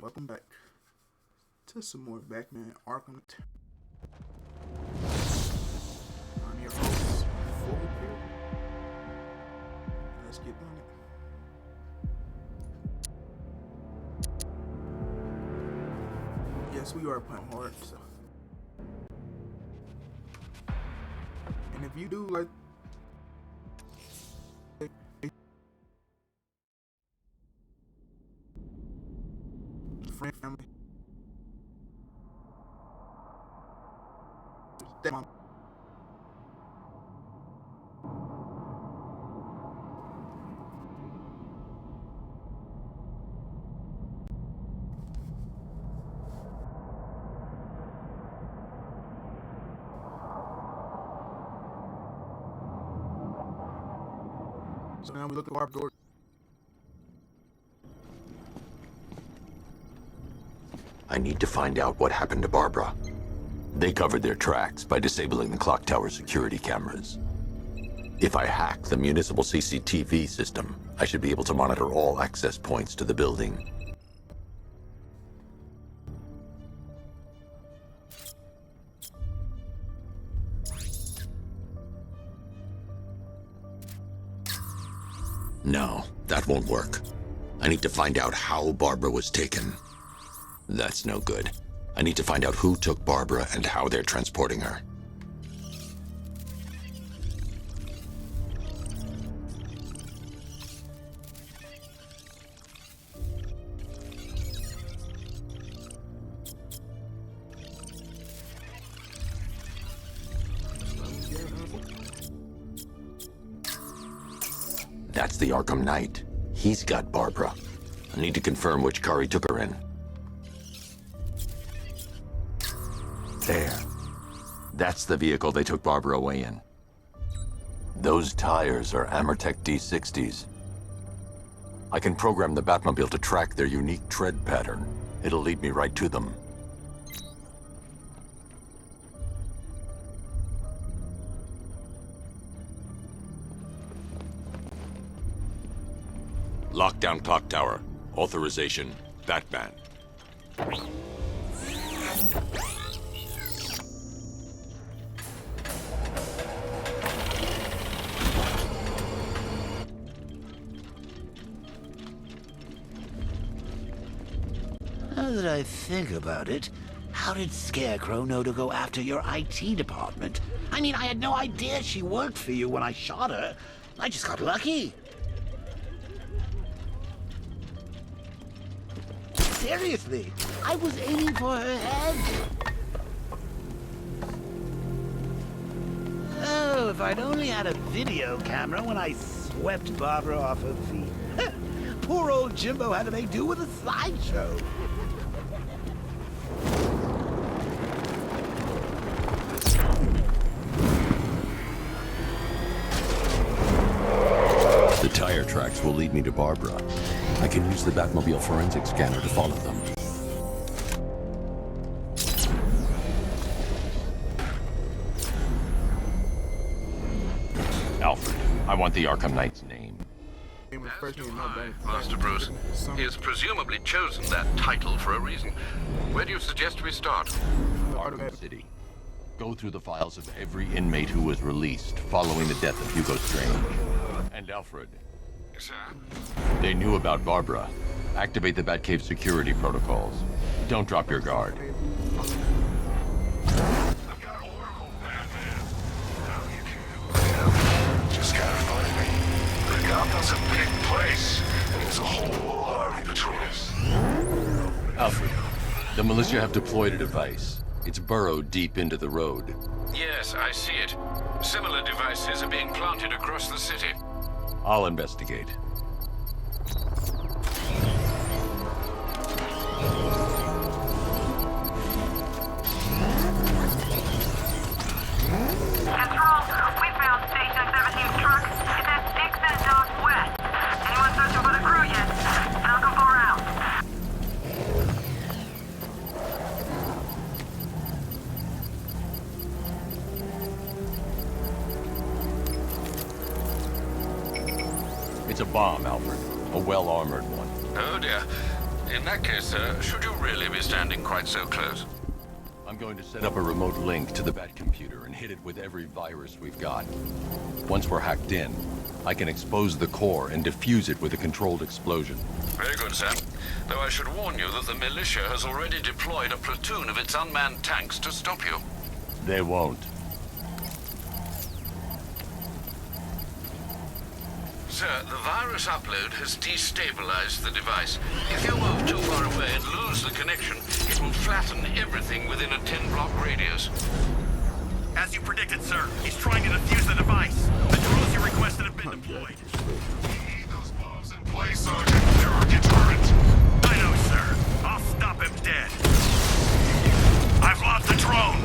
welcome back to some more Batman Arkham. I'm your host, Full Period. Let's get on it. Yes, we are playing hard, so. And if you do like friend, family, stepmom, so now we look at our door. I need to find out what happened to Barbara. They covered their tracks by disabling the clock tower security cameras. If I hack the municipal CCTV system, I should be able to monitor all access points to the building. No, that won't work. I need to find out how Barbara was taken. That's no good. I need to find out who took Barbara and how they're transporting her. That's the Arkham Knight. He's got Barbara. I need to confirm which car he took her in. There. That's the vehicle they took Barbara away in. Those tires are Amertech D60s. I can program the Batmobile to track their unique tread pattern. It'll lead me right to them. Lockdown clock tower. Authorization, Batman. Now that I think about it, how did Scarecrow know to go after your IT department? I mean, I had no idea she worked for you when I shot her. I just got lucky. Seriously, I was aiming for her head. Oh, if I'd only had a video camera when I swept Barbara off her feet. Poor old Jimbo had to make do with a sideshow. The tire tracks will lead me to Barbara. I can use the Batmobile forensic scanner to follow them. Alfred, I want the Arkham Knight's name. Master Bruce. He has presumably chosen that title for a reason. Where do you suggest we start? Arkham City. Go through the files of every inmate who was released following the death of Hugo Strange. And Alfred. Yes, sir. They knew about Barbara. Activate the Batcave security protocols. Don't drop your guard. I've got Oracle, Batman. Now you can. Just gotta find me. Gotham's a big place, and there's a whole army between us. Alfred, the militia have deployed a device. It's burrowed deep into the road. Yes, I see it. Similar devices are being planted across the city. I'll investigate. Control, we found Station 17's truck. It's at Dixon Dock West. Anyone searching for the crew yet? Falcon 4 out. It's a bomb, Alfred. A well-armored one. Oh dear. In that case, sir, should you really be standing quite so close? I'm going to set up a remote link to the Bat computer and hit it with every virus we've got. Once we're hacked in, I can expose the core and defuse it with a controlled explosion. Very good, sir. Though I should warn you that the militia has already deployed a platoon of its unmanned tanks to stop you. They won't. Sir, the virus upload has destabilized the device. If you move too far away and lose the connection, it will flatten everything within a 10-block radius. As you predicted, sir, he's trying to defuse the device. The drones you requested have been deployed. We need those bombs in place, Sergeant. They're our deterrent. I know, sir. I'll stop him dead. I've lost the drone.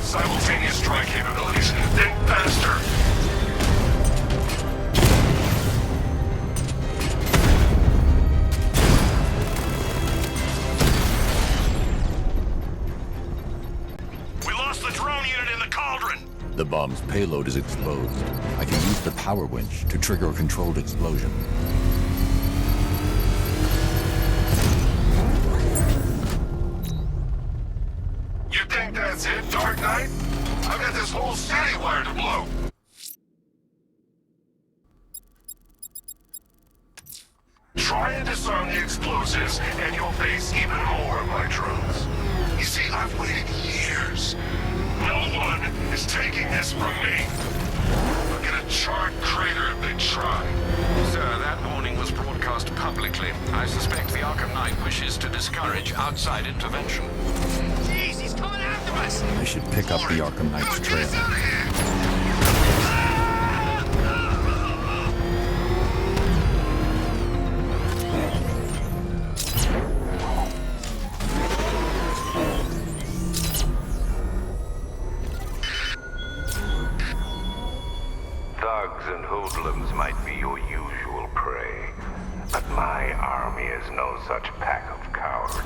Simultaneous strike capabilities, then faster! We lost the drone unit in the cauldron! The bomb's payload is exposed. I can use the power winch to trigger a controlled explosion. You think that's it, Dark Knight? I've got this whole city wired to blow! Try and disarm the explosives, and you'll face even more of my drones. You see, I've waited years. No one is taking this from me. I'll get a charred crater if they try. Sir, that warning was broadcast publicly. I suspect the Arkham Knight wishes to discourage outside intervention. Jeez, he's coming after us! I should pick up the Arkham Knight's trail. Get us out of here! Thugs and hoodlums might be your usual prey, but my army is no such pack of cowards.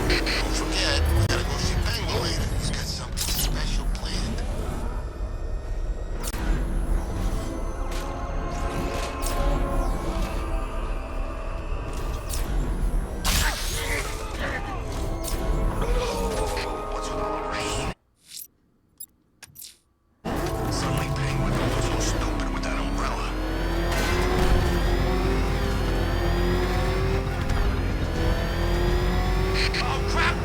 Don't forget, we gotta go see Penguin. He's got something special planned. What's wrong with me? Suddenly Penguin was so stupid with that umbrella. Oh crap!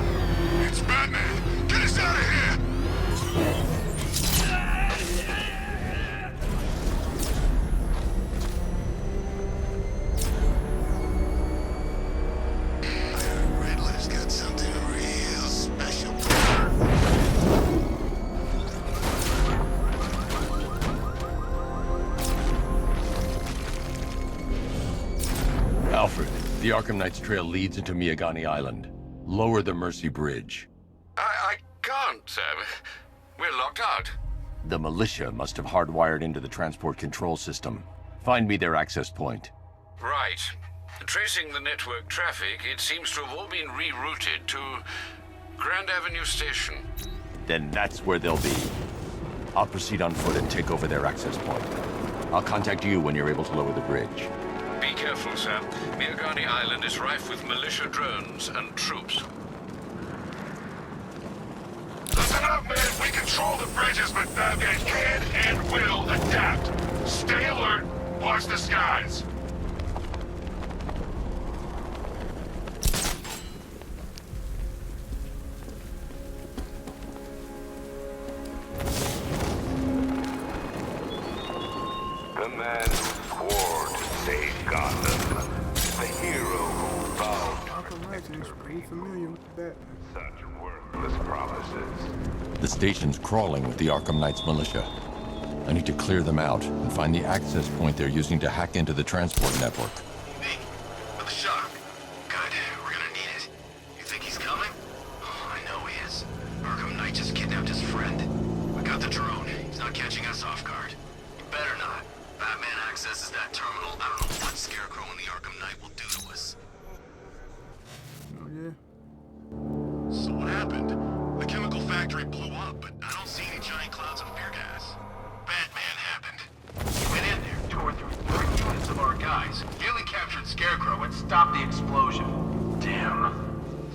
It's Batman! Get us out of here! Riddler's got something real special. Alfred, the Arkham Knight's trail leads into Miyagani Island. Lower the Mercy Bridge. I can't, sir. We're locked out. The militia must have hardwired into the transport control system. Find me their access point. Right. Tracing the network traffic, it seems to have all been rerouted to Grand Avenue Station. Then that's where they'll be. I'll proceed on foot and take over their access point. I'll contact you when you're able to lower the bridge. Be careful, sir. Miagani Island is rife with militia drones and troops. Listen up, man. We control the bridges, but they can and will adapt. Stay alert. Watch the skies. The man who swore to save Gotham. The hero who vowed Arkham Knight is pretty familiar with that. such worthless promises. The station's crawling with the Arkham Knight's militia. I need to clear them out and find the access point they're using to hack into the transport network. Me? With the shock? Good. We're gonna need it. You think he's coming? Oh, I know he is. Arkham Knight just kidnapped his friend. We got the drone. He's not catching us off guard. He better not. Batman accesses that terminal. I don't know what Scarecrow and the Arkham Knight will do to us. Oh yeah. So what happened? The chemical factory blew up, but I don't see any giant clouds of fear gas. Batman happened. He went in there, tore through 3 units of our guys, nearly captured Scarecrow, and stopped the explosion. Damn.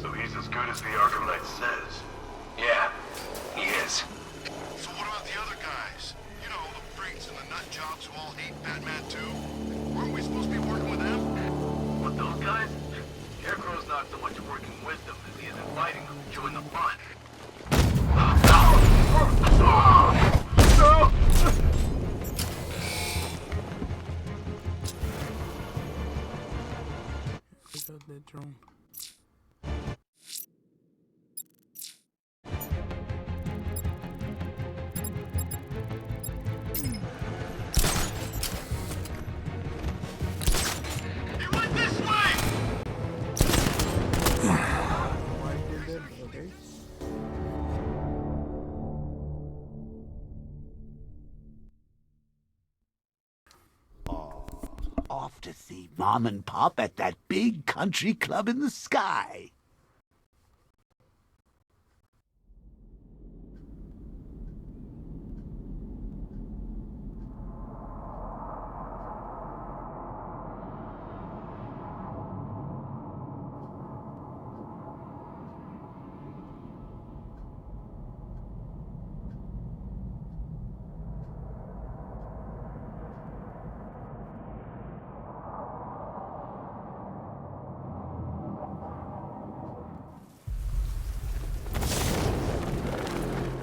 So he's as good as the Arkham Knight says? Yeah, he is. So what about the other guys? You know, the freaks and the nut jobs who all hate Batman too? Weren't we supposed to be working with them? What, those guys? Scarecrow's not so much working with them as he is inviting them to join the fun. Pick up that drone. He went this way! Why he did that? But okay. Off to see Mom and Pop at that big country club in the sky.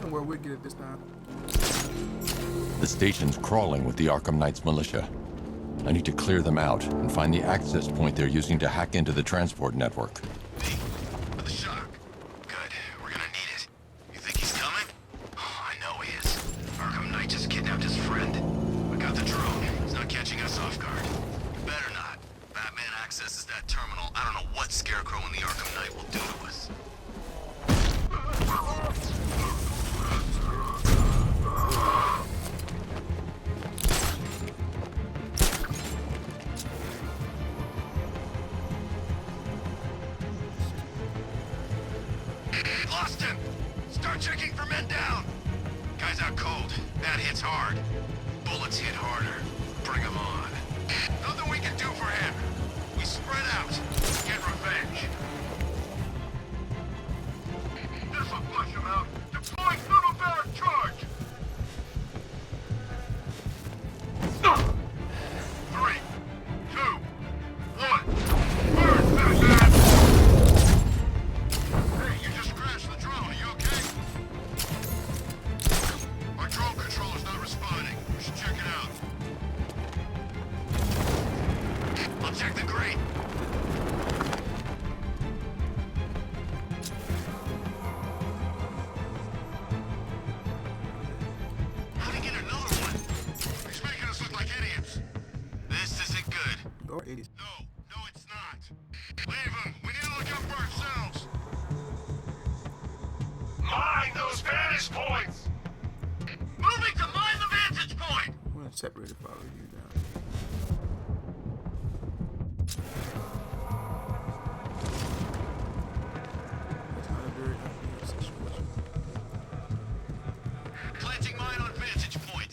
Don't worry, we'll get it this time. The station's crawling with the Arkham Knight's militia. I need to clear them out and find the access point they're using to hack into the transport network. Me? With the shock? Good. We're gonna need it. You think he's coming? Oh, I know he is. Arkham Knight just kidnapped his friend. We got the drone. He's not catching us off guard. He better not. Batman accesses that terminal. I don't know what Scarecrow and the Arkham Knight will do to us. Lost him! Start checking for men down! Guy's out cold. That hits hard. Bullets hit harder. Bring him on. Nothing we can do for him. We spread out. Get revenge. This'll flush him out. Deploying thermal barrack charge! 3, 2, 1. Burn, Batman! Hey, you just crashed the drone. Are you okay? Our drone controller's not responding. We should check it out. I'll check the crate. How'd he get another one? He's making us look like idiots. This isn't good. Or 80s. No, it's not. Leave him. We need to look out for ourselves. Mine those vantage points! Moving to mine the vantage point! We're gonna separate it if I review down. That's not a very ideal situation. Planting mine on vantage point.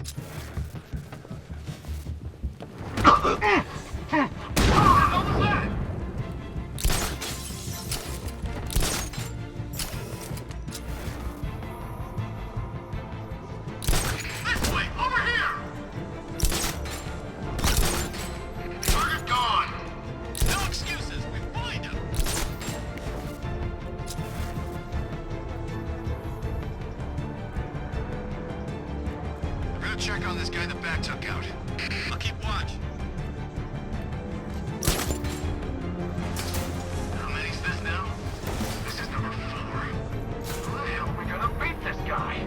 go check on this guy the bat took out. I'll keep watch. How many's this now? This is number 4. How the hell are we gonna beat this guy?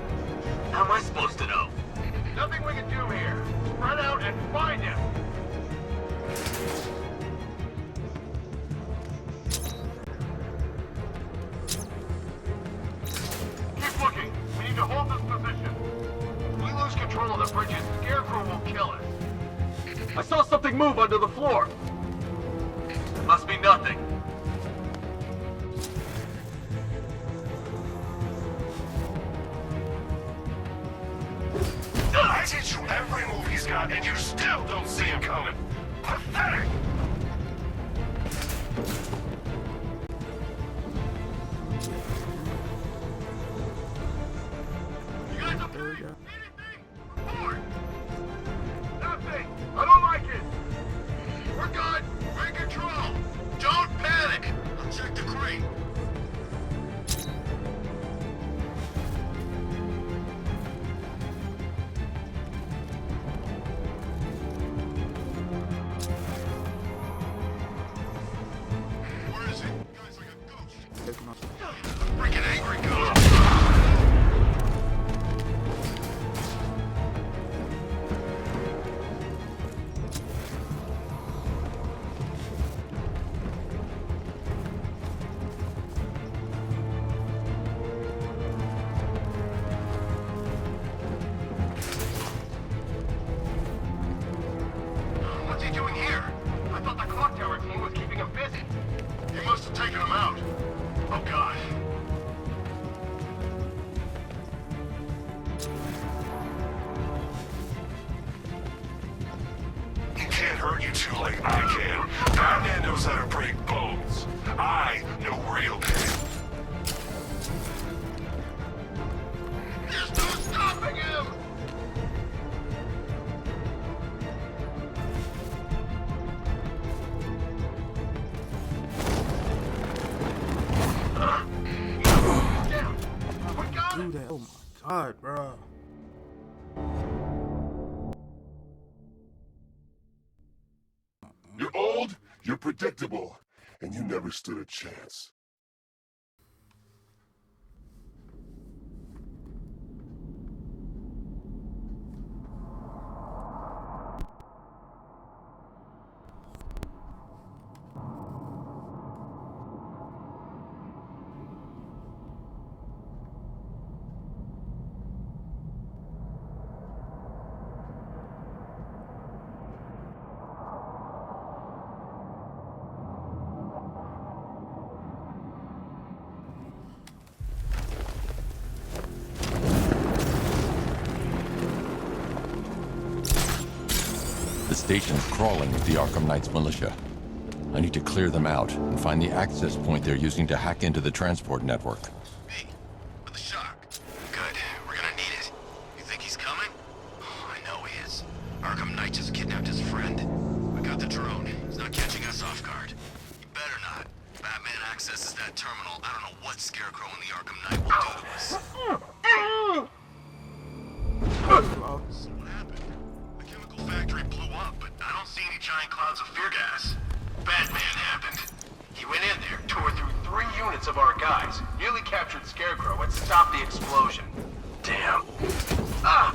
How am I supposed to know? Nothing we can do here. Spread out and find him. Keep looking. We need to hold this position. If we lose control of the bridges, Scarecrow will kill us. I saw something move under the floor. It must be nothing. I teach you every move he's got, and you still don't see him coming. Pathetic! You guys okay? Anything? Report! Nothing! I don't like it! We're good! We're in control! Don't panic! I'll check the crate. Where is he? Guy's like a ghost. Freaking angry ghost! What's he doing here? I thought the clock tower team was keeping him busy. He must have taken him out. Oh, God. He can't hurt you two like I can. Batman knows how to break bones. I know real pain. There's no stopping him! Down. We got Do him! that. Oh my god, bro. You're old, you're predictable, and you never stood a chance. The station's crawling with the Arkham Knight's militia. I need to clear them out and find the access point they're using to hack into the transport network. Me, with the shock. Good, we're gonna need it. You think he's coming? Oh, I know he is. Arkham Knight just kidnapped his friend. We got the drone. He's not catching us off guard. He better not. Batman accesses that terminal. I don't know what Scarecrow and the Arkham Knight will do to us. So what happened? The chemical factory blew up, but I don't see any giant clouds of fear gas. Batman happened. He went in there, tore through 3 units of our guys, nearly captured Scarecrow, and stopped the explosion. Damn. Ah!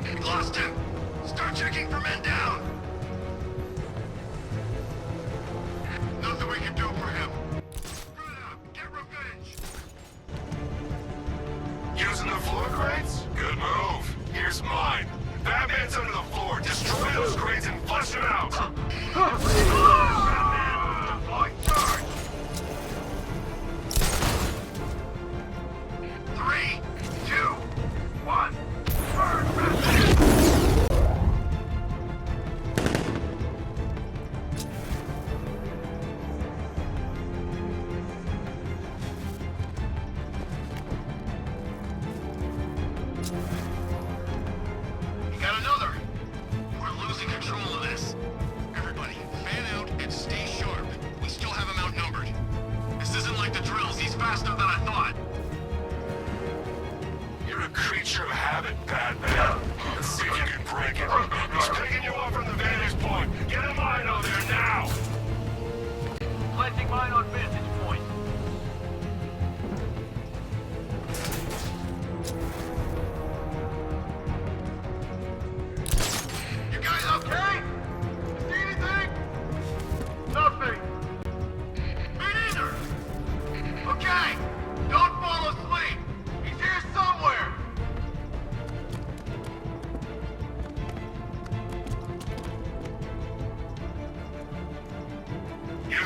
We lost him. Start checking for men down. Nothing we can do for him. Spread out. Get revenge. Using the floor crates? Good move. Here's mine. That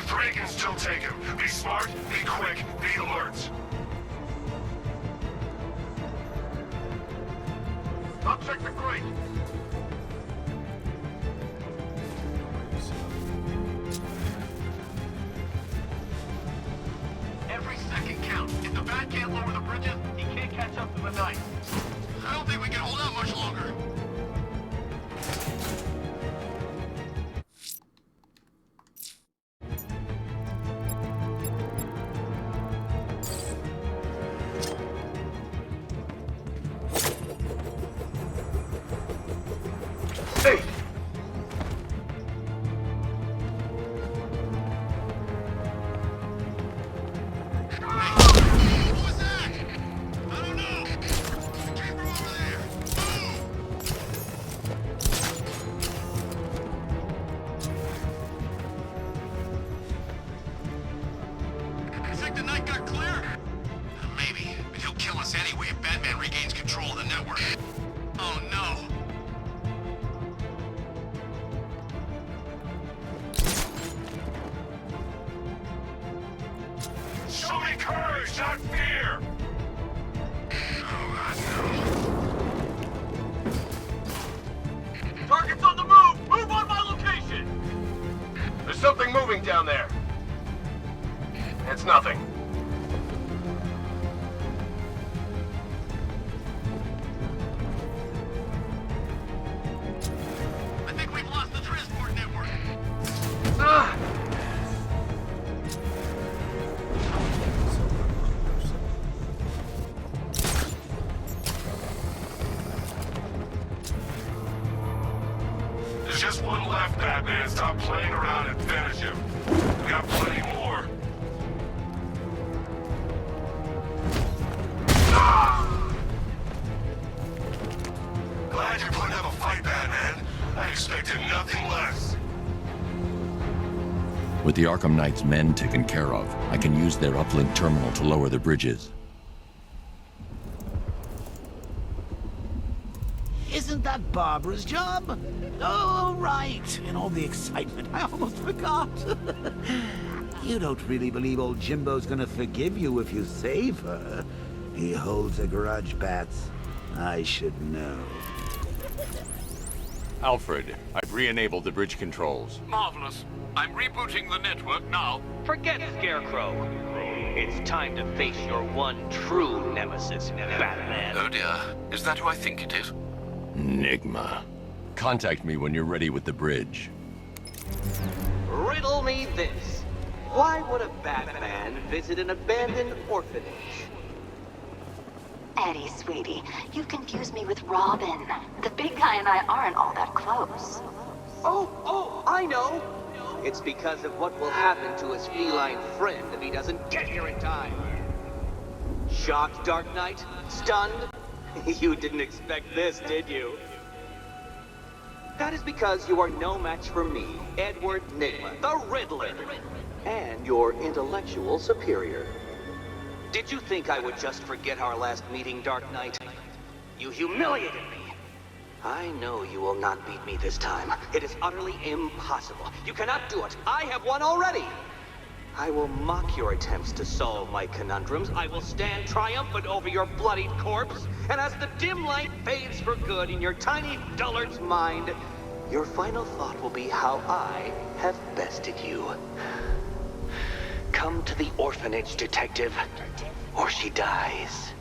Three can still take him. Be smart, be quick, be alert. I'll check the crate. Every second counts. If the bat can't lower the bridges, he can't catch up to the knight. I don't think we can hold out much longer. Hey! What was that? I don't know. It came from over there. You think the night got clear? Maybe, but he'll kill us anyway if Batman regains control of the network. Oh no. Show me courage, not fear! Target's on the move! Move on my location! There's something moving down there. It's nothing. I think we've lost the transport network. Ah! There's just one left, Batman. Stop playing around and finish him. We got plenty more. Ah! Glad you're putting up a fight, Batman. I expected nothing less. With the Arkham Knight's men taken care of, I can use their uplink terminal to lower the bridges. Isn't that Barbara's job? Oh, right. In all the excitement, I almost forgot. You don't really believe old Jimbo's gonna forgive you if you save her. He holds a grudge, Bats. I should know. Alfred, I've re-enabled the bridge controls. Marvelous. I'm rebooting the network now. Forget Scarecrow. It's time to face your one true nemesis, Batman. Oh dear. Is that who I think it is? Enigma. Contact me when you're ready with the bridge. Riddle me this. Why would a Batman visit an abandoned orphanage? Eddie, sweetie, you confused me with Robin. The big guy and I aren't all that close. Oh, I know. It's because of what will happen to his feline friend if he doesn't get here in time. Shocked, Dark Knight? Stunned? You didn't expect this, did you? That is because you are no match for me, Edward Nygma, the Riddler, and your intellectual superior. Did you think I would just forget our last meeting, Dark Knight? You humiliated me. I know you will not beat me this time. It is utterly impossible. You cannot do it. I have won already. I will mock your attempts to solve my conundrums. I will stand triumphant over your bloodied corpse. And as the dim light fades for good in your tiny dullard's mind, your final thought will be how I have bested you. Come to the orphanage, detective, or she dies.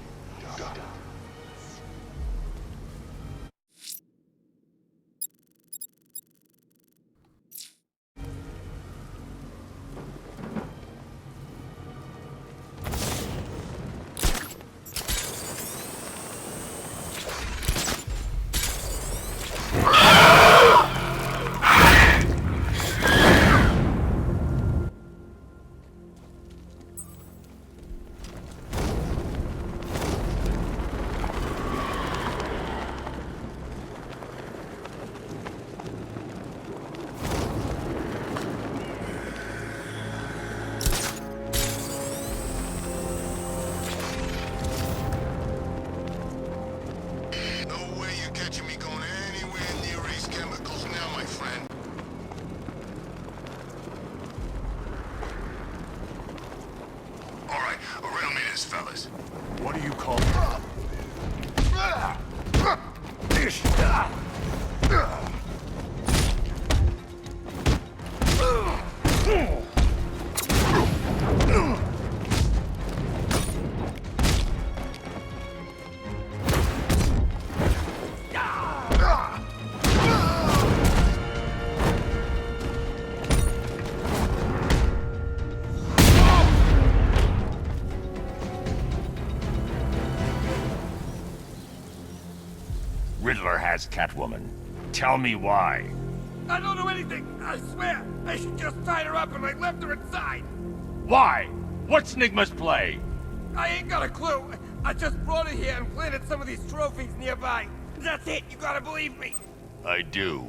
has, Catwoman? Tell me why. I don't know anything, I swear. I should just tied her up and I left her inside. Why? What's Nigma's play? I ain't got a clue. I just brought her here and planted some of these trophies nearby. That's it, you gotta believe me. I do.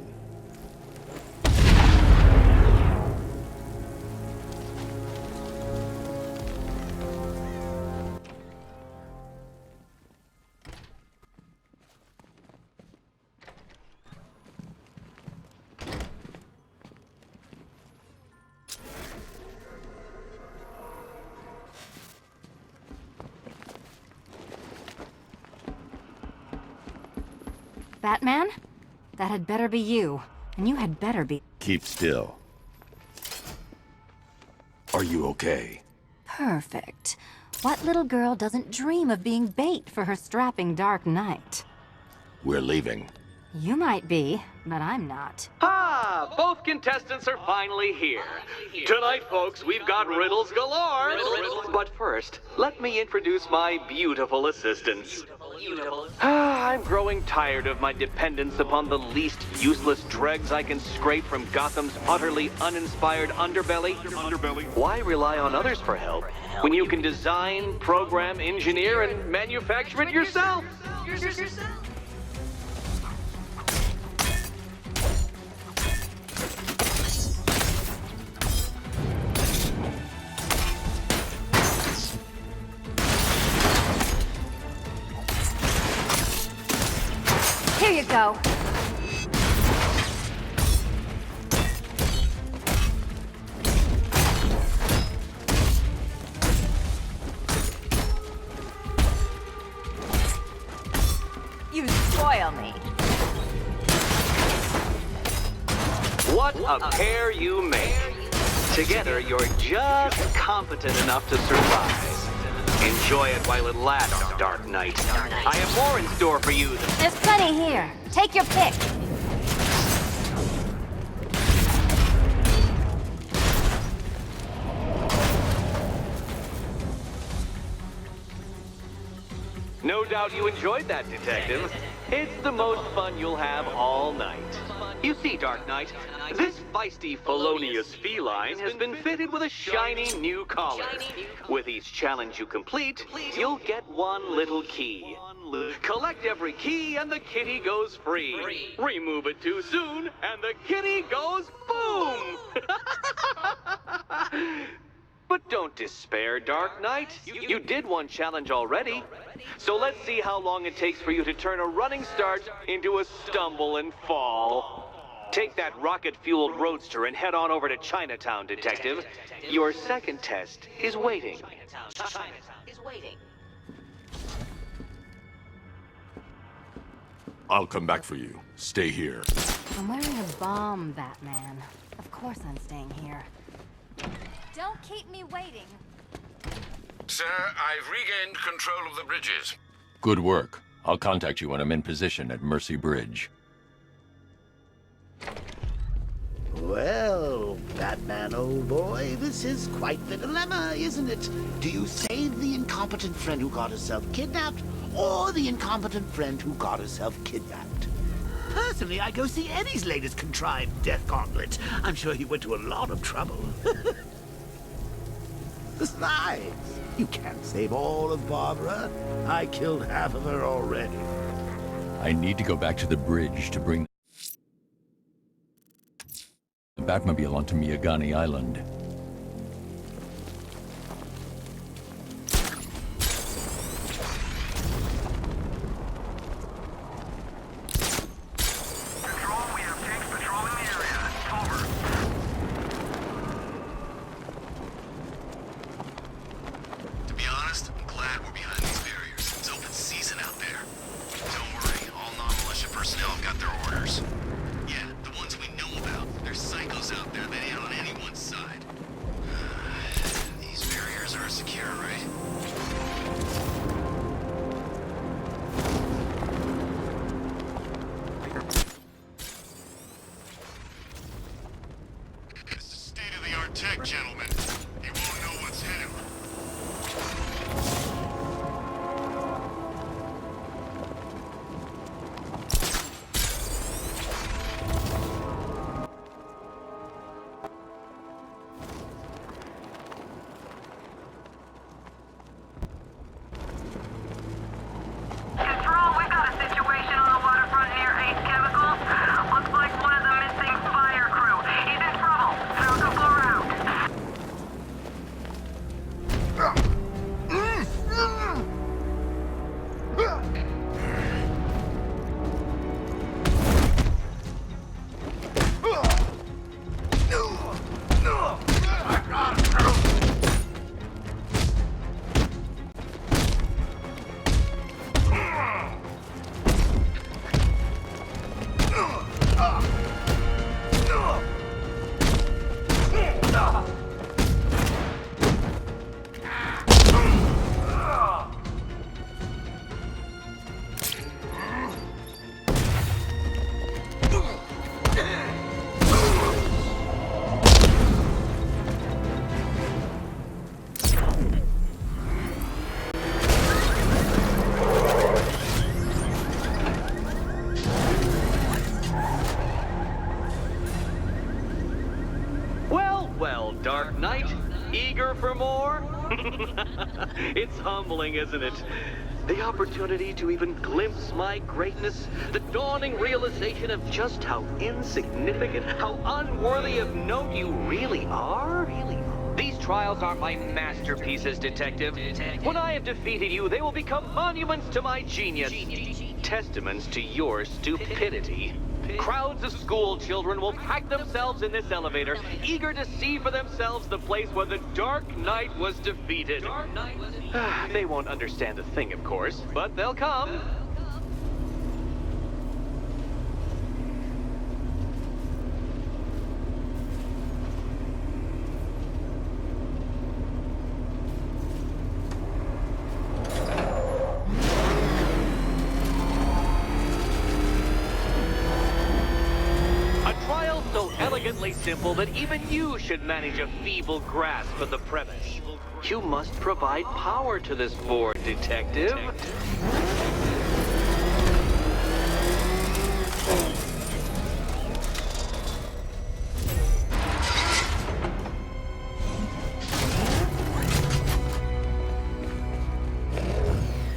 Batman? That had better be you. And you had better be... Keep still. Are you okay? Perfect. What little girl doesn't dream of being bait for her strapping Dark Knight? We're leaving. You might be, but I'm not. Ah, both contestants are finally here. Tonight, folks, we've got riddles galore. But first, let me introduce my beautiful assistants. I'm growing tired of my dependence upon the least useless dregs I can scrape from Gotham's utterly uninspired underbelly. Why rely on others for help when you can design, program, engineer, and manufacture it yourself? Here you go. You spoil me. What a pair you make. Together, you're just competent enough to survive. Enjoy it while it lasts, Dark Knight. I have more in store for you. There's plenty here. Take your pick. No doubt you enjoyed that, Detective. It's the most fun you'll have all night. You see, Dark Knight, this feisty, felonious feline has been fitted with a shiny new collar. With each challenge you complete, you'll get one little key. Collect every key and the kitty goes free. Remove it too soon and the kitty goes boom! But don't despair, Dark Knight. You did one challenge already. So let's see how long it takes for you to turn a running start into a stumble and fall. Take that rocket-fueled roadster and head on over to Chinatown, Detective. Your second test is waiting. I'll come back for you. Stay here. I'm wearing a bomb, Batman. Of course I'm staying here. Don't keep me waiting. Sir, I've regained control of the bridges. Good work. I'll contact you when I'm in position at Mercy Bridge. Well, Batman, old boy, this is quite the dilemma, isn't it? Do you save the incompetent friend who got herself kidnapped, or the incompetent friend who got herself kidnapped? Personally, I go see Eddie's latest contrived death gauntlet. I'm sure he went to a lot of trouble. Besides, you can't save all of Barbara. I killed half of her already. I need to go back to the bridge to bring the Batmobile onto Miyagani Island. Control, we have tanks patrolling the area. Over. To be honest, I'm glad we're behind these barriers. It's open season out there. Don't worry, all non-militia personnel have got their orders. Yeah, the ones we know about. There's psychos out there that ain't on anyone's side. These barriers are secure, right? It's a state-of-the-art tech, gentlemen. He won't know what's hit him. well, Dark Knight. Eager for more? It's humbling, isn't it? The opportunity to even glimpse my greatness, the dawning realization of just how insignificant, how unworthy of note you really are? These trials are my masterpieces, Detective. When I have defeated you, they will become monuments to my genius, testaments to your stupidity. Crowds of school children will pack themselves in this elevator, eager to see for themselves the place where the Dark Knight was defeated. They won't understand a thing, of course, but they'll come. Elegantly simple that even you should manage a feeble grasp of the premise. You must provide power to this board, Detective.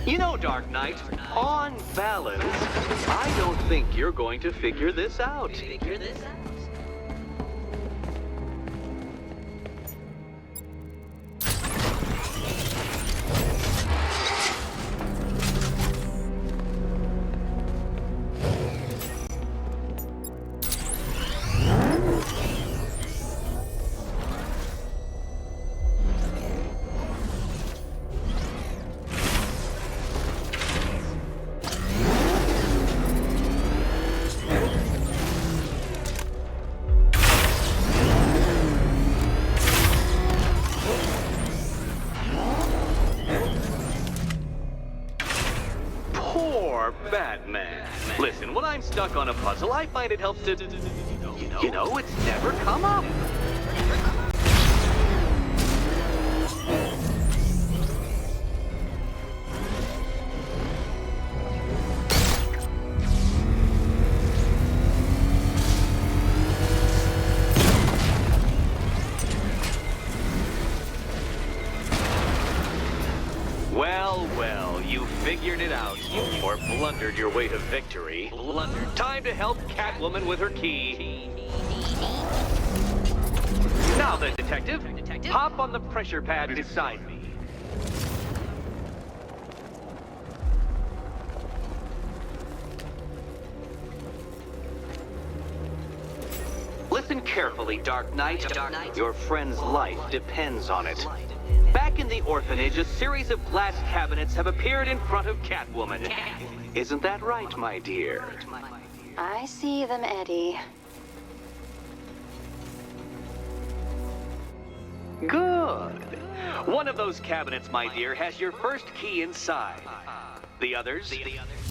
You know, Dark Knight, on balance, I don't think you're going to figure this out. Batman. Listen, when I'm stuck on a puzzle, I find it helps to, you know, it's never come up. Well, you figured it out. Or blundered your way to victory. Time to help Catwoman with her key. Now then, Detective, hop on the pressure pad beside me. Listen carefully, Dark Knight. Your friend's life depends on it. Back in the orphanage, a series of glass cabinets have appeared in front of Catwoman. Isn't that right, my dear? I see them, Eddie. Good. One of those cabinets, my dear, has your first key inside. The others,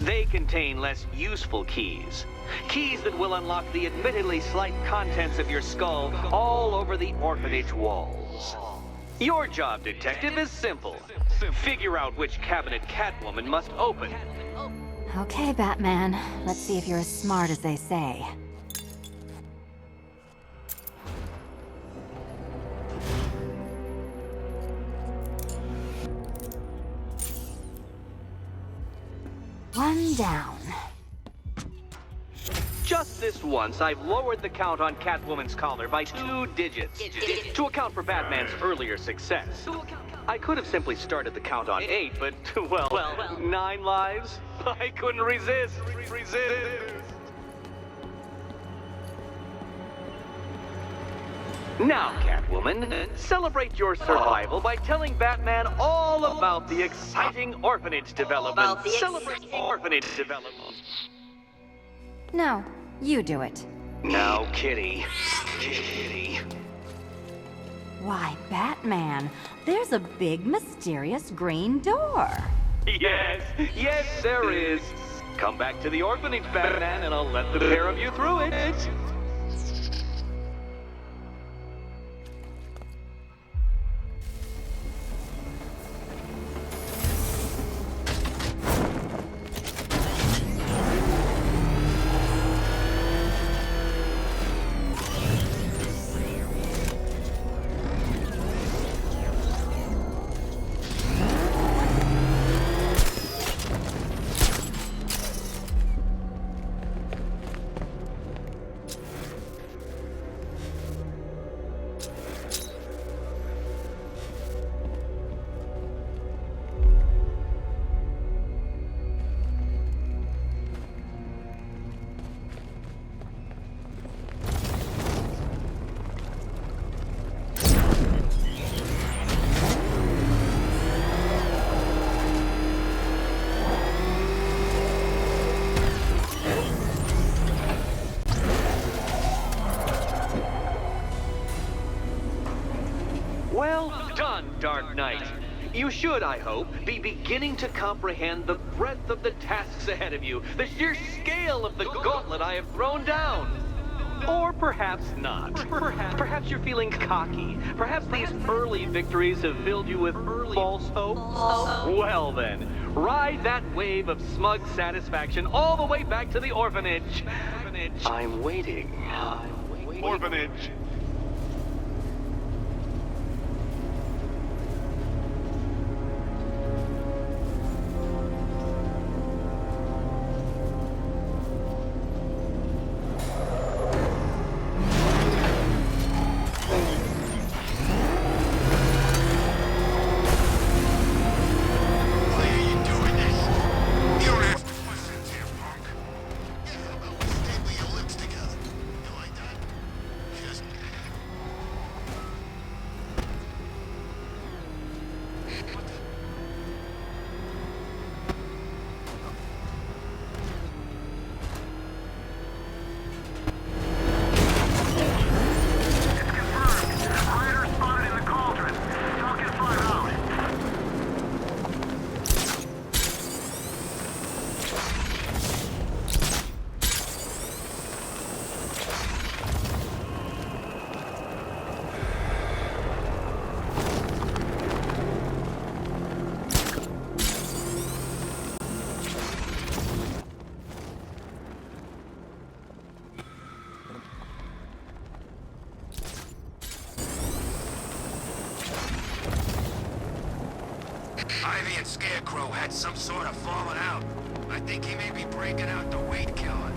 they contain less useful keys. Keys that will unlock the admittedly slight contents of your skull all over the orphanage walls. Your job, Detective, is simple. Figure out which cabinet Catwoman must open. Okay, Batman. Let's see if you're as smart as they say. One down. Just this once, I've lowered the count on Catwoman's collar by 2 digits to account for Batman's earlier success. I could have simply started the count on 8, but, well, 9 lives? I couldn't resist. Now, Catwoman, celebrate your survival by telling Batman all about the exciting orphanage development. Celebrate orphanage development. No, you do it. Now, Kitty. Why, Batman, there's a big, mysterious green door. Yes, there is. Come back to the orphanage, Batman, and I'll let the pair of you through it. done, Dark Knight. You should, I hope, be beginning to comprehend the breadth of the tasks ahead of you, the sheer scale of the gauntlet I have thrown down. Or perhaps not. Perhaps you're feeling cocky. Perhaps these early victories have filled you with false hope. Well then, ride that wave of smug satisfaction all the way back to the orphanage. I'm waiting. Orphanage. Why are you doing this? You don't ask questions here, punk. Yeah, how about we staple your lips together? You like that? Just... What the... It's confirmed. Rider spotted in the cauldron. Falcon 5 out. Ivy and Scarecrow had some sort of falling out. I think he may be breaking out the weed killer.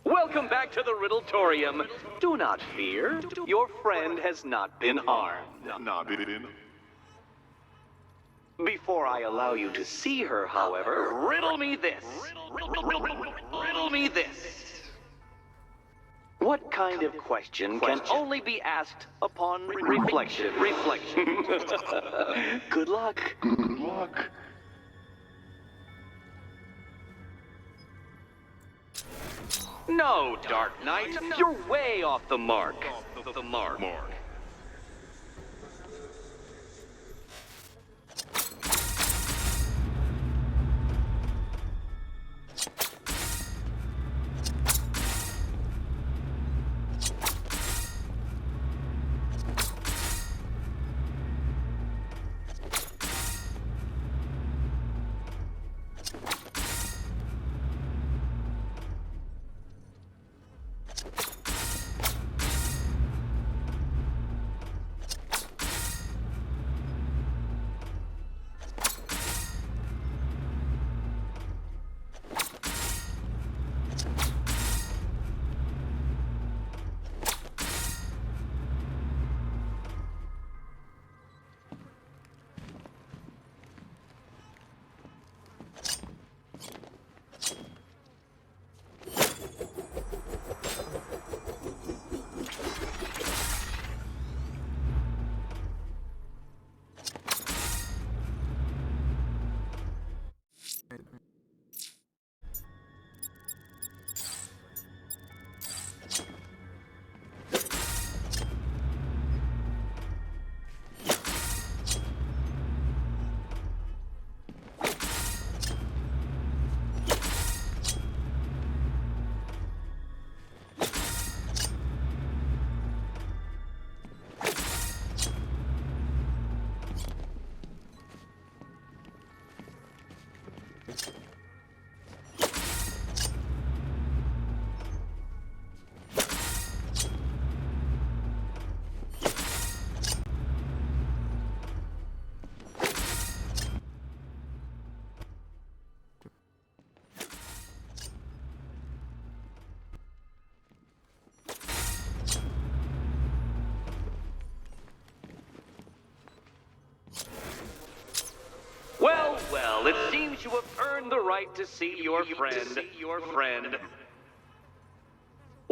Welcome back to the Riddletorium. Do not fear. Your friend has not been harmed. Nah, didn't. Before I allow you to see her, however, riddle me this. Riddle me this. What kind of question can only be asked upon reflection? Good luck. Good luck. No, Dark Knight, you're way off the mark. Well, it seems you have earned the right to see your friend.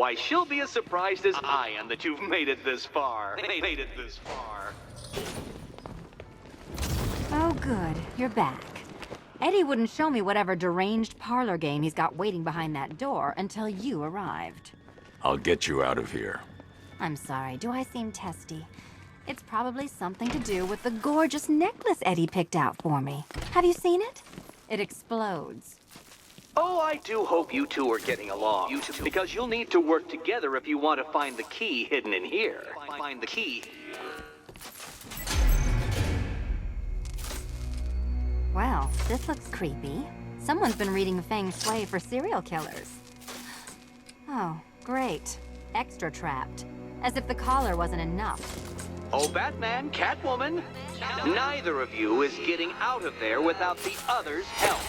Why, she'll be as surprised as I am that you've made it this far. Oh, good. You're back. Eddie wouldn't show me whatever deranged parlor game he's got waiting behind that door until you arrived. I'll get you out of here. I'm sorry, do I seem testy? It's probably something to do with the gorgeous necklace Eddie picked out for me. Have you seen it? It explodes. Oh, I do hope you two are getting along. Because you'll need to work together if you want to find the key hidden in here. Find the key. Well, this looks creepy. Someone's been reading Feng Shui for serial killers. Oh, great. Extra trapped. As if the collar wasn't enough. Oh, Batman, Catwoman, neither of you is getting out of there without the other's help.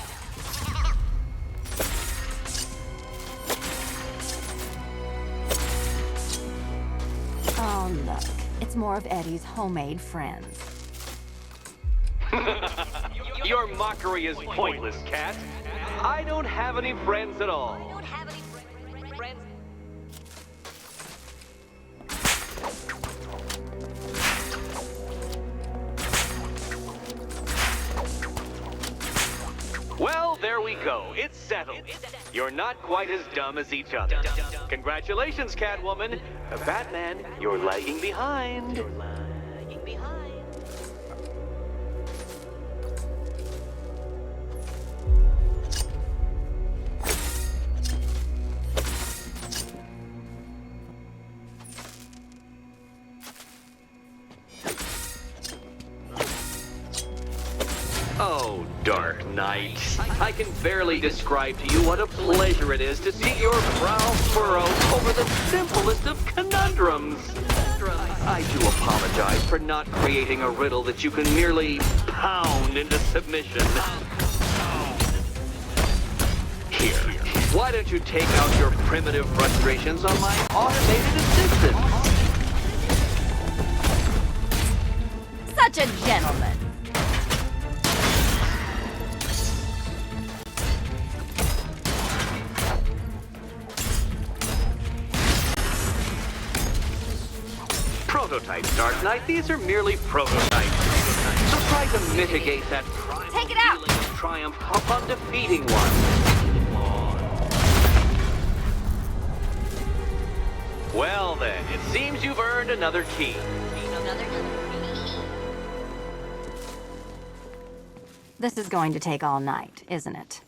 Oh, look. It's more of Eddie's homemade friends. Your mockery is pointless, Cat. I don't have any friends at all. Well, there we go. It's settled. You're not quite as dumb as each other. Congratulations, Catwoman. Batman, you're lagging behind. Oh, Dark Knight. I can barely describe to you what a pleasure it is to see your brow furrow over the simplest of conundrums. I do apologize for not creating a riddle that you can merely pound into submission. Here, why don't you take out your primitive frustrations on my automated assistant? Such a gentleman. Prototypes, Dark Knight. These are merely prototypes. So try to mitigate that Take it out! feeling of triumph upon defeating one. Well then, it seems you've earned another key. This is going to take all night, isn't it?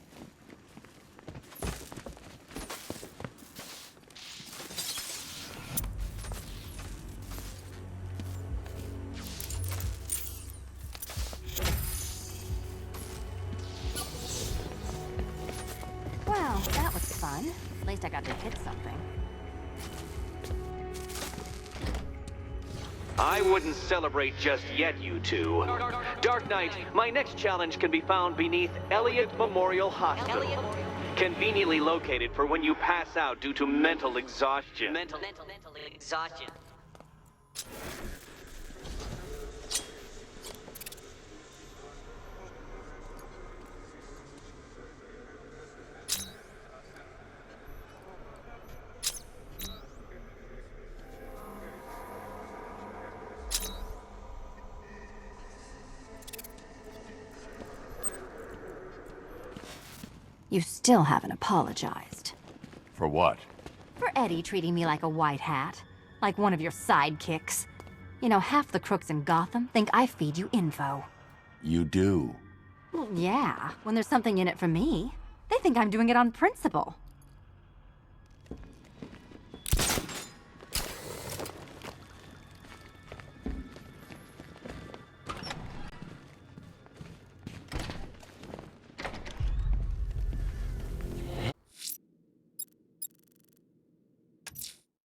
Well, that was fun. At least I got to hit something. I wouldn't celebrate just yet, you two. Dark Knight, my next challenge can be found beneath Elliott Memorial Hospital. Conveniently located for when you pass out due to mental exhaustion. Mental exhaustion. You still haven't apologized. For what? For Eddie treating me like a white hat. Like one of your sidekicks. You know, half the crooks in Gotham think I feed you info. You do. Well, yeah, when there's something in it for me. They think I'm doing it on principle.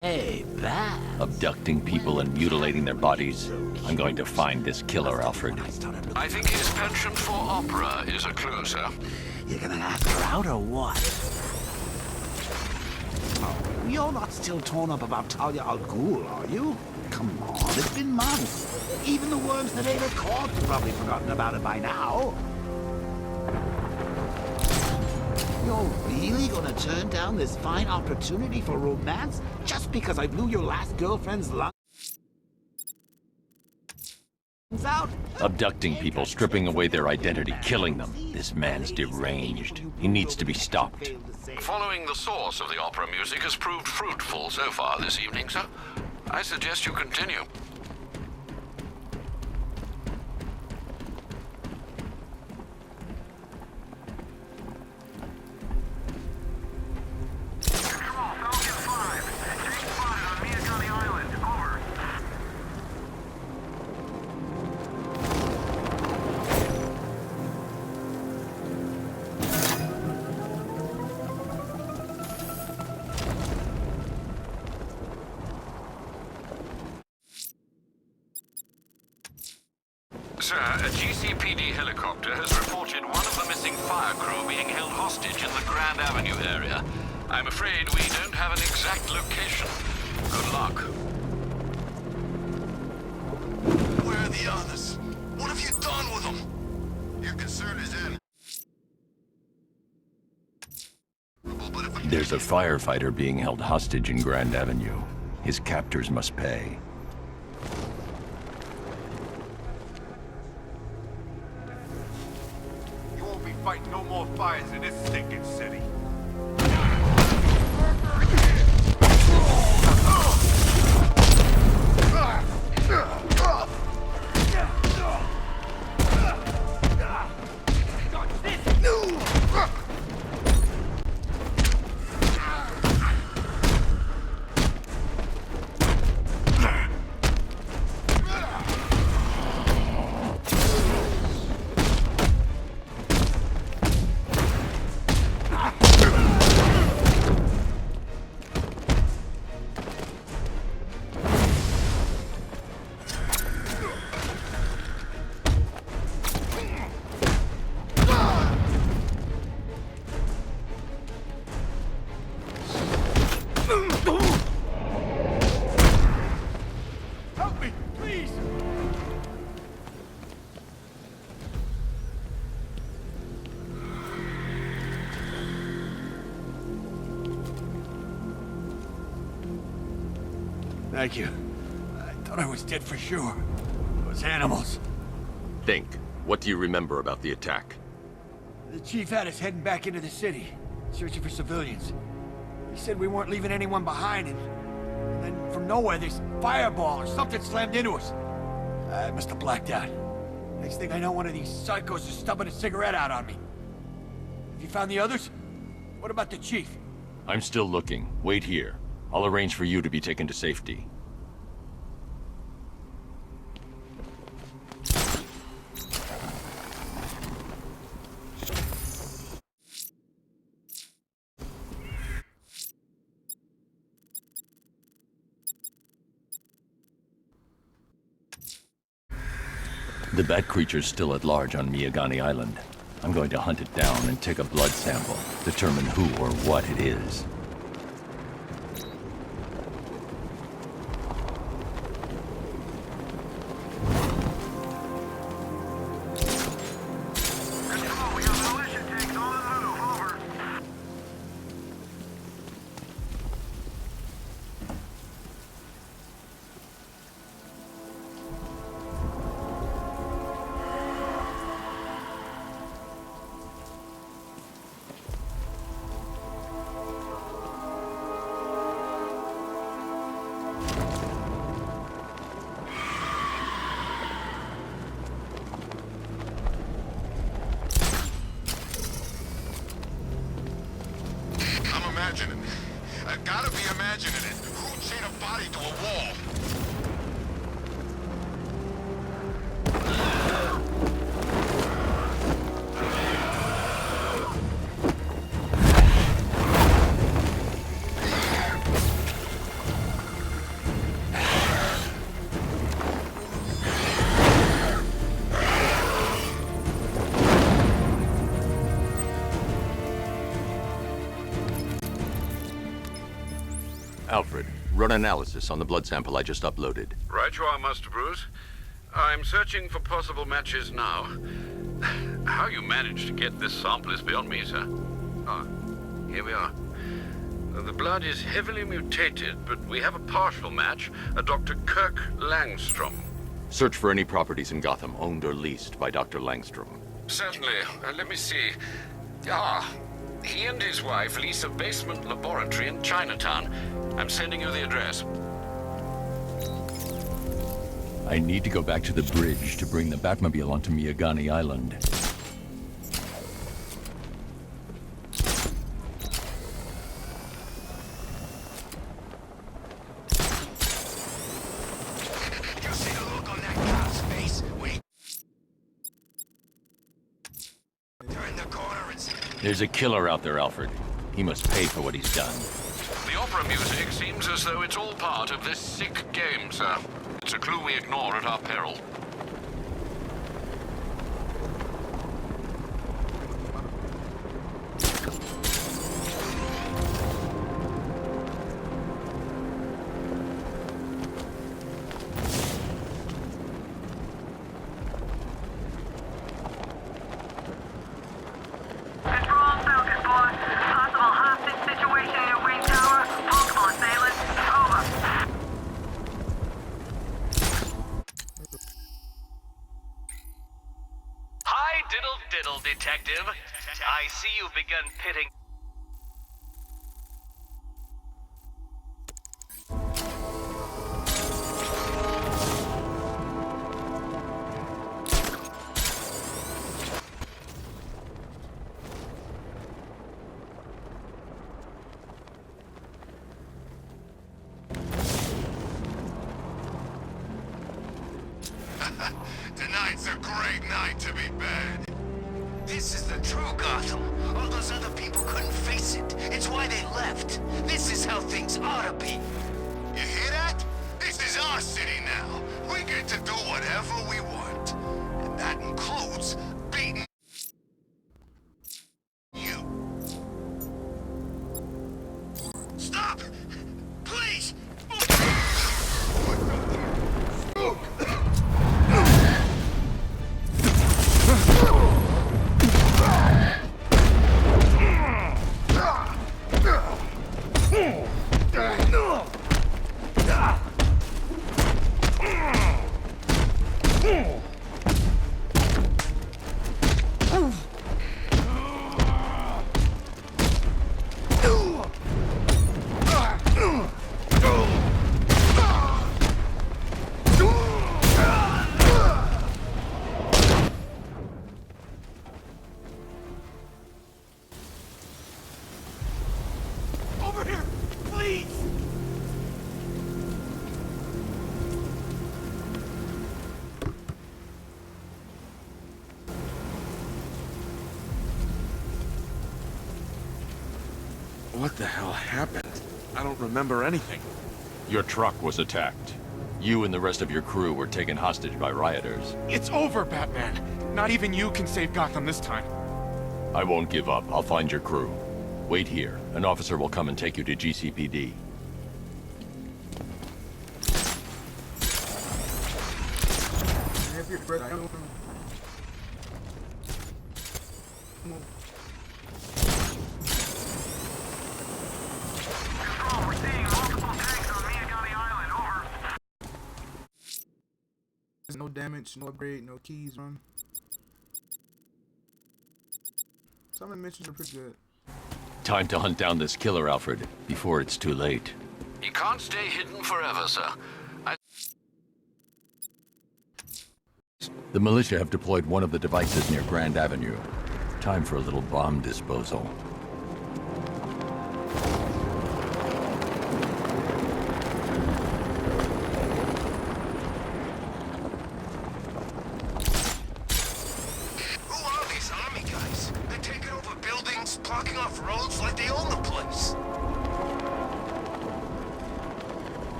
Hey, Bat. Abducting people and mutilating their bodies. I'm going to find this killer, Alfred. I think his penchant for opera is a clue, sir. You're gonna ask her out or what? Oh, you're not still torn up about Talia al Ghul, are you? Come on, it's been months. Even the worms that ate her corpse have probably forgotten about it by now. You're really gonna turn down this fine opportunity for romance just because I blew your last girlfriend's lungs out? Abducting people, stripping away their identity, killing them. This man's deranged. He needs to be stopped. Following the source of the opera music has proved fruitful so far this evening, sir. I suggest you continue. Control, Falcon 5. Jake spotted on Miyagami Island. Over. Sir, a GCPD helicopter has reported one of the missing fire crew being held hostage in the Grand Avenue area. I'm afraid we don't have an exact location. Good luck. Where are the others? What have you done with them? Your concern is in. There's a firefighter being held hostage in Grand Avenue. His captors must pay. You won't be fighting no more fires in this stinking city. Help me, please! Thank you. I thought I was dead for sure. Those animals. Think. What do you remember about the attack? The chief had us heading back into the city, searching for civilians. He said we weren't leaving anyone behind, and then from nowhere, this fireball or something slammed into us. I must have blacked out. Next thing I know, one of these psychos is stubbing a cigarette out on me. Have you found the others? What about the chief? I'm still looking. Wait here. I'll arrange for you to be taken to safety. The bat creature's still at large on Miyagani Island. I'm going to hunt it down and take a blood sample, determine who or what it is. Control, we have militia tanks on the move. Over. I'm imagining. I gotta be imagining it. Who chained a body to a wall? Alfred, run analysis on the blood sample I just uploaded. Right you are, Master Bruce. I'm searching for possible matches now. How you managed to get this sample is beyond me, sir. here we are. The blood is heavily mutated, but we have a partial match, a Dr. Kirk Langstrom. Search for any properties in Gotham owned or leased by Dr. Langstrom. Certainly. Let me see. Ah, he and his wife lease a basement laboratory in Chinatown. I'm sending you the address. I need to go back to the bridge to bring the Batmobile onto Miyagani Island. You see the look on that cop's face when he turned the corner and said, There's a killer out there, Alfred. He must pay for what he's done. The opera music seems as though it's all part of this sick game, sir. It's a clue we ignore at our peril. Control, Falcon 4. Possible hostage situation near Wayne Tower. Multiple assailants. Over. Hi, diddle diddle, detective. I see you've begun pitting. tonight's a great night to be bad. This is the true Gotham. All those other people couldn't face it. It's why they left. This is how things ought to be. You hear that? This is our city now. We get to do whatever we want. And that includes beating you. Stop! Please! Over here, please! What the hell happened? I don't remember anything. Your truck was attacked. You and the rest of your crew were taken hostage by rioters. It's over, Batman! Not even you can save Gotham this time. I won't give up. I'll find your crew. Wait here. An officer will come and take you to GCPD. Have your breath. I don't know. Come on. Control, we're seeing multiple tanks on Miyagami Island. Over. There's no damage, no upgrade, no keys, run. Some of the missions are pretty good. Time to hunt down this killer, Alfred, before it's too late. He can't stay hidden forever, sir. The militia have deployed one of the devices near Grand Avenue. Time for a little bomb disposal. Who are these army guys? They're taking over buildings, blocking off roads like they own the place.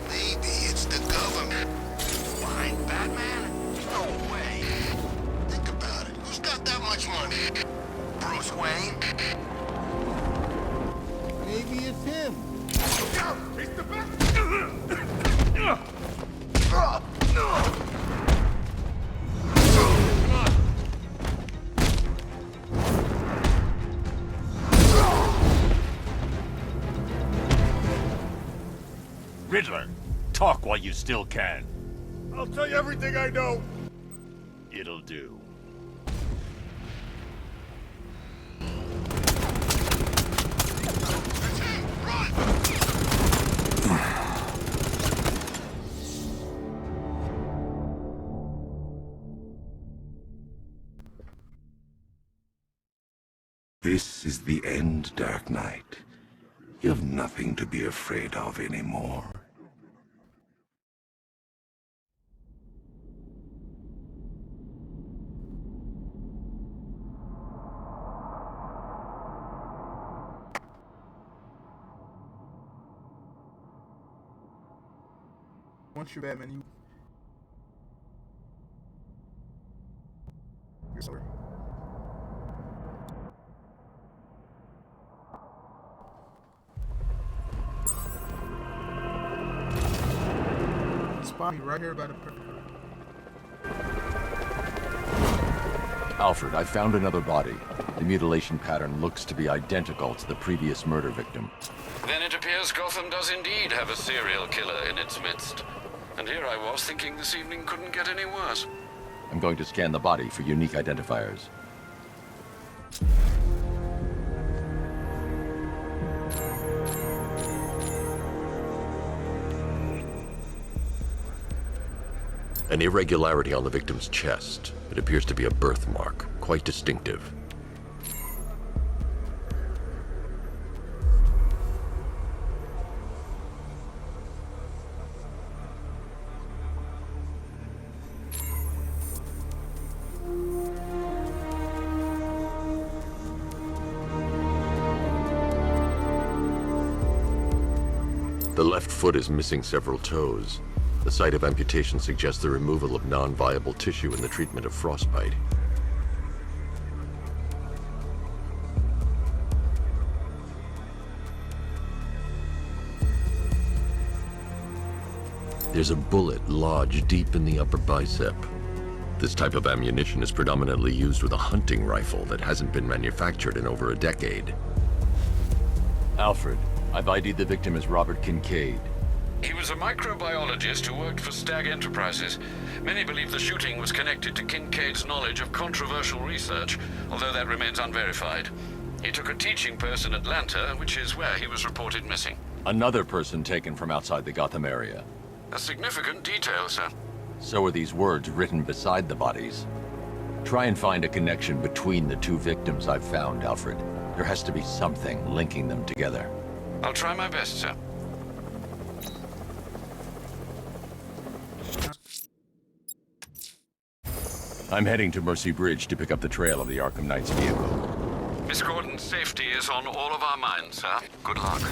Maybe it's the government. Behind Batman? No way. Think about it. Who's got that much money? Bruce Wayne? Maybe it's him. He's the best! Riddler, talk while you still can. I'll tell you everything I know. It'll do. This is the end, Dark Knight. You have nothing to be afraid of anymore. Once you're Batman, you... Yes, sir. Spot me right here by the... Alfred, I found another body. The mutilation pattern looks to be identical to the previous murder victim. Then it appears Gotham does indeed have a serial killer in its midst. And here I was thinking this evening couldn't get any worse. I'm going to scan the body for unique identifiers. An irregularity on the victim's chest. It appears to be a birthmark, quite distinctive. The left foot is missing several toes. The site of amputation suggests the removal of non-viable tissue in the treatment of frostbite. There's a bullet lodged deep in the upper bicep. This type of ammunition is predominantly used with a hunting rifle that hasn't been manufactured in over a decade. Alfred, I've ID'd the victim as Robert Kincaid. He was a microbiologist who worked for Stag Enterprises. Many believe the shooting was connected to Kincaid's knowledge of controversial research, although that remains unverified. He took a teaching post in Atlanta, which is where he was reported missing. Another person taken from outside the Gotham area. A significant detail, sir. So are these words written beside the bodies. Try and find a connection between the two victims I've found, Alfred. There has to be something linking them together. I'll try my best, sir. I'm heading to Mercy Bridge to pick up the trail of the Arkham Knight's vehicle. Miss Gordon's safety is on all of our minds, sir. Good luck. This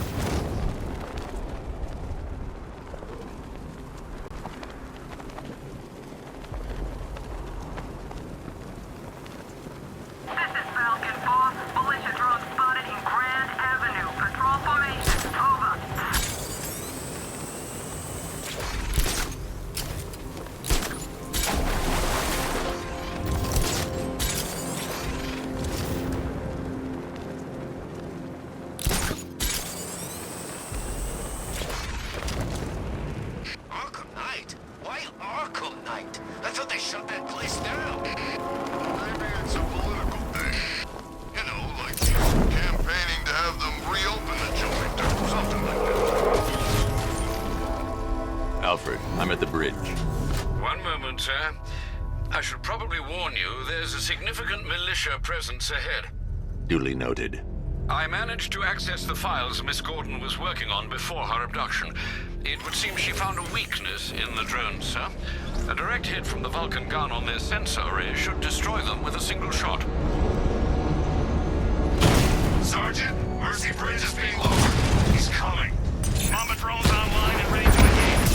is Falcon 4. Militia drone spotted in Grand Avenue. Patrol formation. Over. Arkham Knight? Why Arkham Knight? I thought they shut that place down. Maybe it's a political thing. You know, like campaigning to have them reopen the joint or something like that. Alfred, I'm at the bridge. One moment, sir. I should probably warn you, there's a significant militia presence ahead. Duly noted. I managed to access the files Miss Gordon was working on before her abduction. It would seem she found a weakness in the drones, sir. A direct hit from the Vulcan gun on their sensor array should destroy them with a single shot. Sergeant, Mercy Bridge is being lowered. He's coming. Mama drone's online and ready to engage.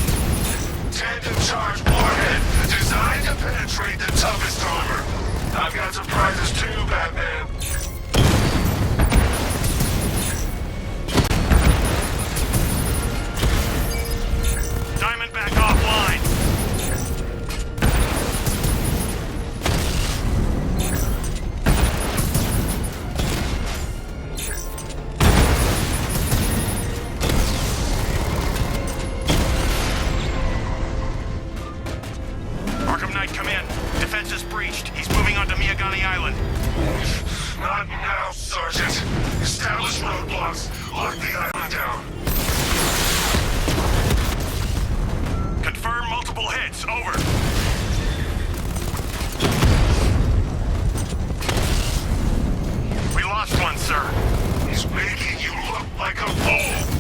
access breached. He's moving onto Miyagani Island. Not now, Sergeant. Establish roadblocks. Lock the island down. Confirm multiple hits. Over. We lost one, sir. He's making you look like a fool.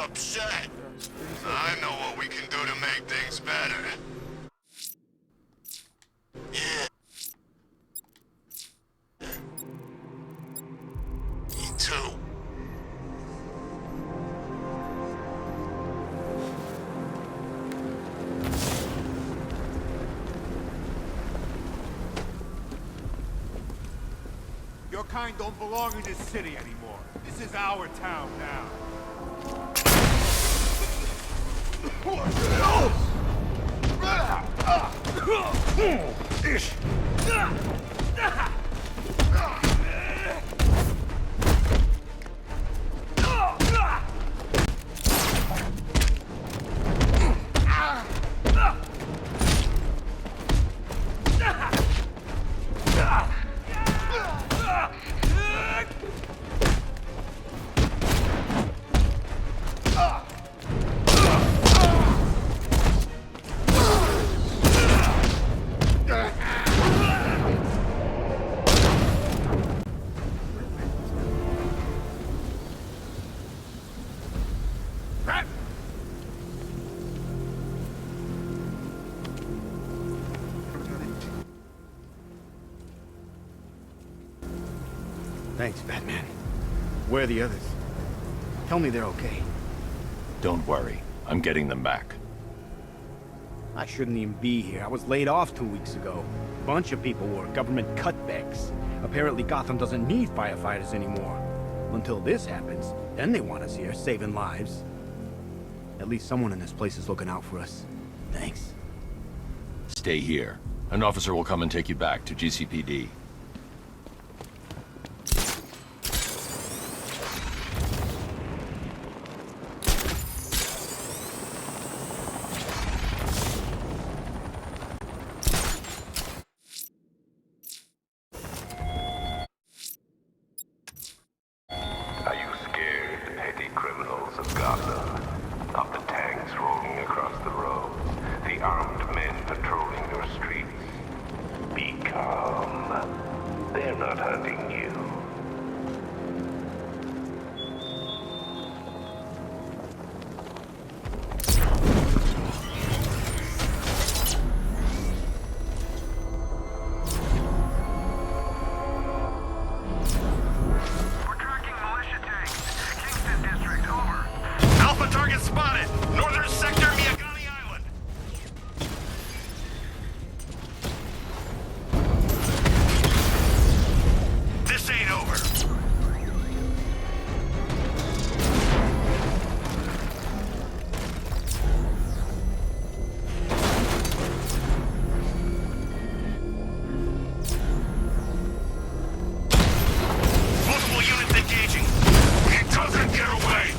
upset. I know what we can do to make things better. Yeah. Me too. Your kind don't belong in this city anymore. This is our town now. Thanks, Batman. Where are the others? Tell me they're okay. Don't worry. I'm getting them back. I shouldn't even be here. I was laid off 2 weeks ago. A bunch of people were government cutbacks. Apparently Gotham doesn't need firefighters anymore. Until this happens, then they want us here, saving lives. At least someone in this place is looking out for us. Thanks. Stay here. An officer will come and take you back to GCPD. Are you scared, petty criminals of Gotham? Of the tanks Target spotted! Northern sector, Miyagani Island! This ain't over. Multiple units engaging. He doesn't get away!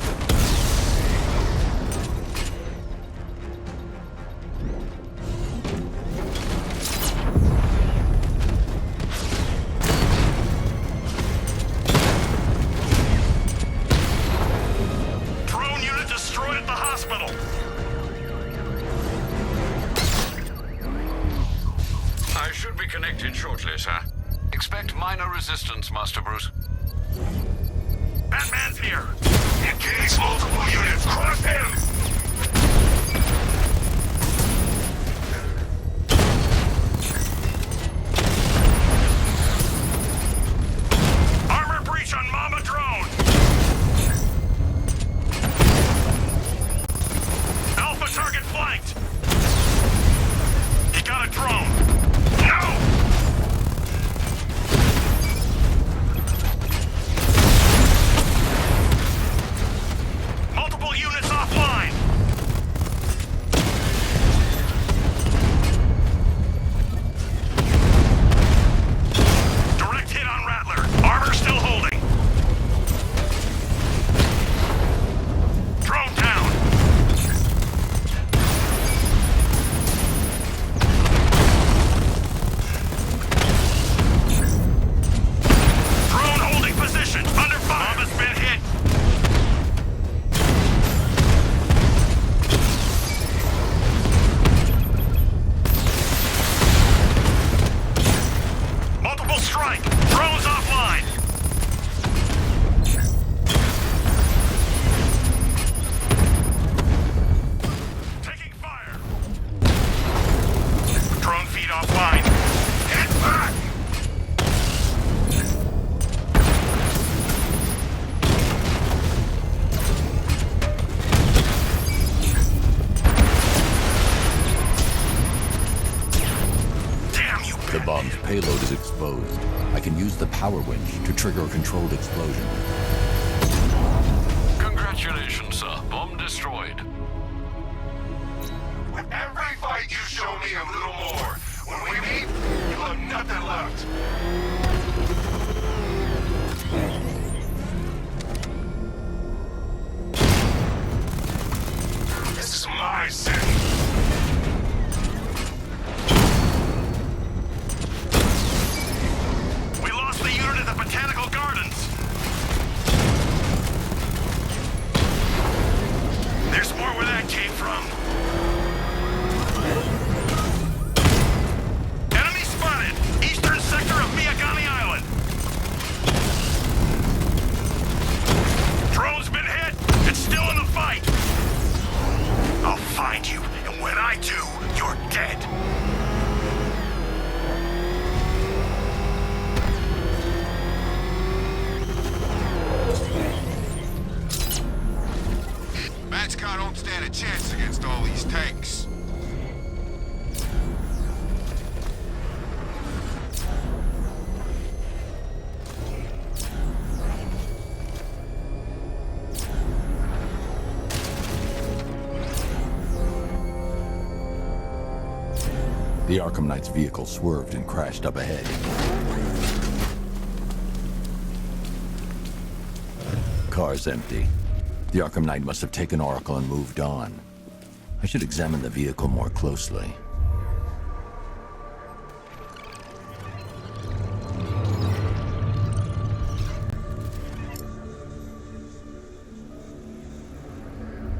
Drone unit destroyed at the hospital. I should be connected shortly, sir. Expect minor resistance, Master Bruce. Batman's here. Engage multiple units! Cross him! Armor breach on Mama Drone. Alpha target flanked. He got a drone. No! Multiple units offline. Direct hit on Rattler. Armor still holding. Drone down. Drone holding position. Under fire. Bomb has been hit. Multiple strike. Drones offline. Taking fire. Drone feed offline. Get back! Damn you! The bomb's payload is exposed. I can use the power winch to trigger a controlled explosion. Congratulations, sir. Bomb destroyed. With every fight you show me a little more. When we meet, you'll have nothing left. This is my city. We lost the unit at the Botanical Gardens. There's more where that came from. Enemy spotted! Eastern sector of Miyagani Island. Drone's been hit. It's still in the fight. I'll find you, and when I do, you're dead. Matchcar don't stand a chance against all these tanks. The Arkham Knight's vehicle swerved and crashed up ahead. Car's empty. The Arkham Knight must have taken Oracle and moved on. I should examine the vehicle more closely.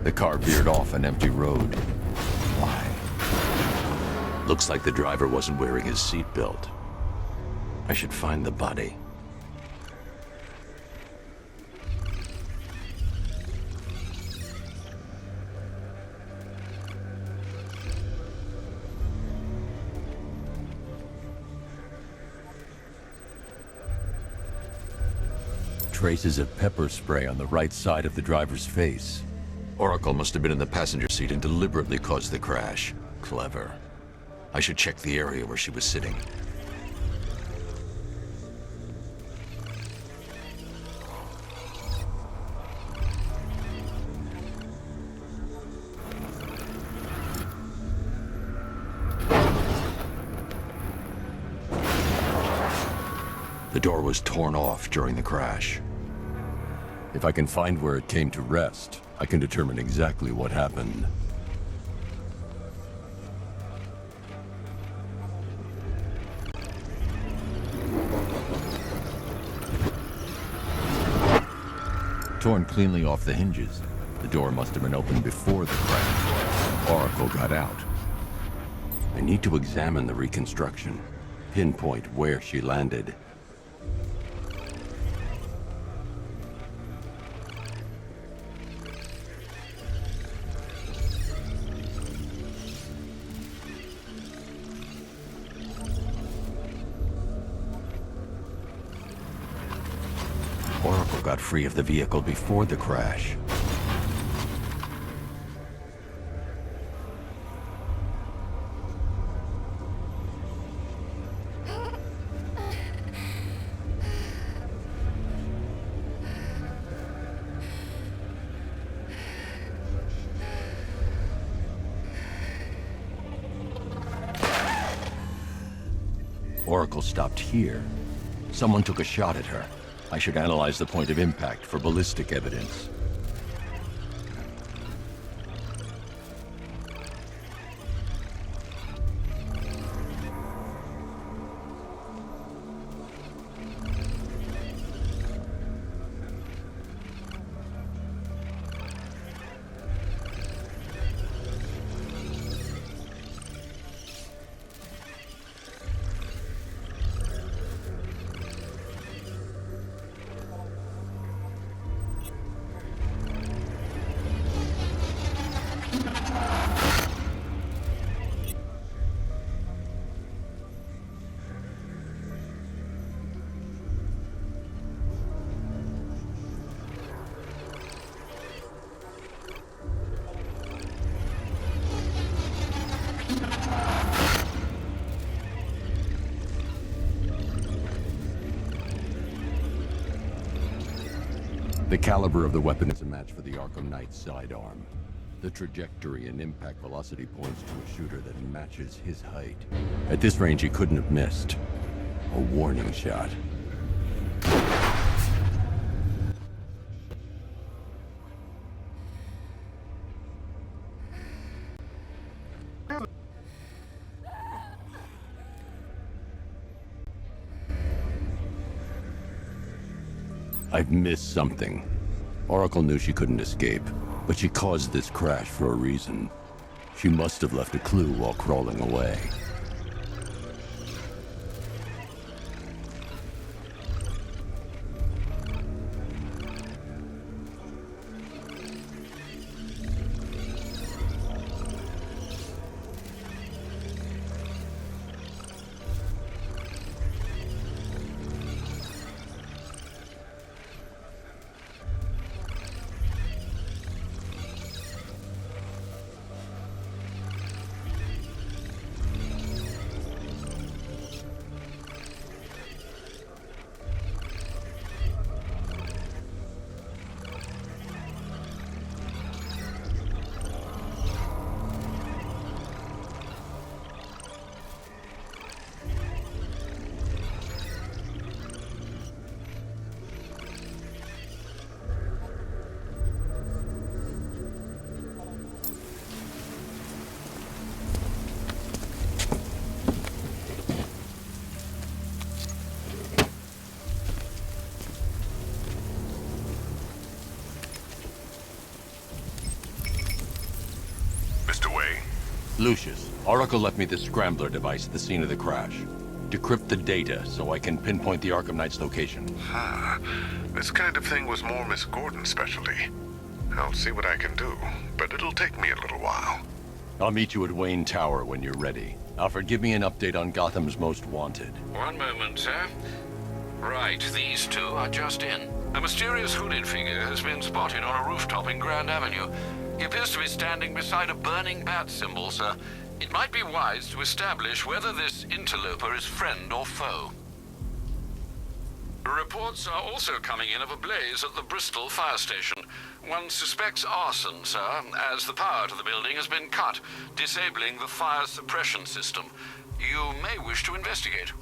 The car veered off an empty road. Why? Looks like the driver wasn't wearing his seatbelt. I should find the body. Traces of pepper spray on the right side of the driver's face. Oracle must have been in the passenger seat and deliberately caused the crash. Clever. I should check the area where she was sitting. The door was torn off during the crash. If I can find where it came to rest, I can determine exactly what happened. Torn cleanly off the hinges. The door must have been opened before the crash. Oracle got out. I need to examine the reconstruction, pinpoint where she landed. Oracle got free of the vehicle before the crash. Oracle stopped here. Someone took a shot at her. I should analyze the point of impact for ballistic evidence. The caliber of the weapon is a match for the Arkham Knight's sidearm. The trajectory and impact velocity points to a shooter that matches his height. At this range, he couldn't have missed. A warning shot. I've missed something. Oracle knew she couldn't escape, but she caused this crash for a reason. She must have left a clue while crawling away. Lucius, Oracle left me the Scrambler device at the scene of the crash. Decrypt the data so I can pinpoint the Arkham Knight's location. This kind of thing was more Miss Gordon's specialty. I'll see what I can do, but it'll take me a little while. I'll meet you at Wayne Tower when you're ready. Alfred, give me an update on Gotham's Most Wanted. One moment, sir. Right, these two are just in. A mysterious hooded figure has been spotted on a rooftop in Grand Avenue. He appears to be standing beside a burning bat symbol, sir. It might be wise to establish whether this interloper is friend or foe. Reports are also coming in of a blaze at the Bristol fire station. One suspects arson, sir, as the power to the building has been cut, disabling the fire suppression system. You may wish to investigate.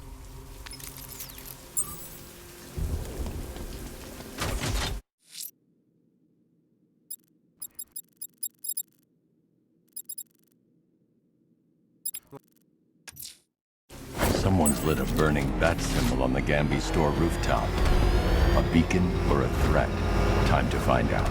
Someone's lit a burning bat symbol on the Gamby store rooftop. A beacon or a threat? Time to find out.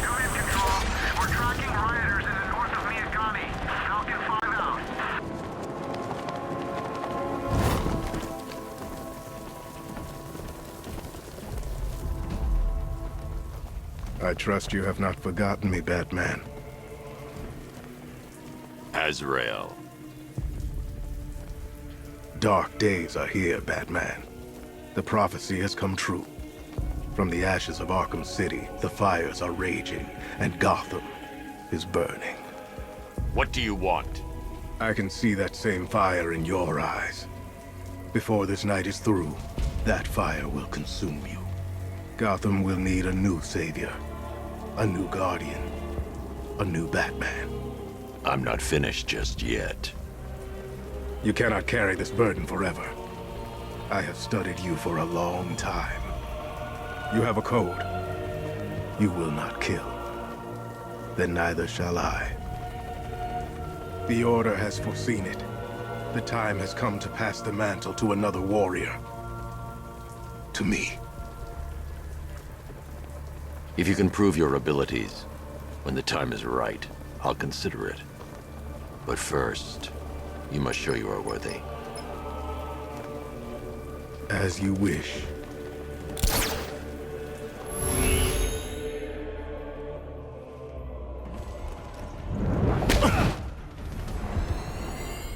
Unit control, we're tracking rioters in the north of Miyagami. Falcon 5 out. I trust you have not forgotten me, Batman. Azrael. Dark days are here, Batman. The prophecy has come true. From the ashes of Arkham City, the fires are raging, and Gotham is burning. What do you want? I can see that same fire in your eyes. Before this night is through, that fire will consume you. Gotham will need a new savior, a new guardian, a new Batman. I'm not finished just yet. You cannot carry this burden forever. I have studied you for a long time. You have a code. You will not kill. Then neither shall I. The Order has foreseen it. The time has come to pass the mantle to another warrior. To me. If you can prove your abilities, when the time is right, I'll consider it. But first, you must show you are worthy. As you wish.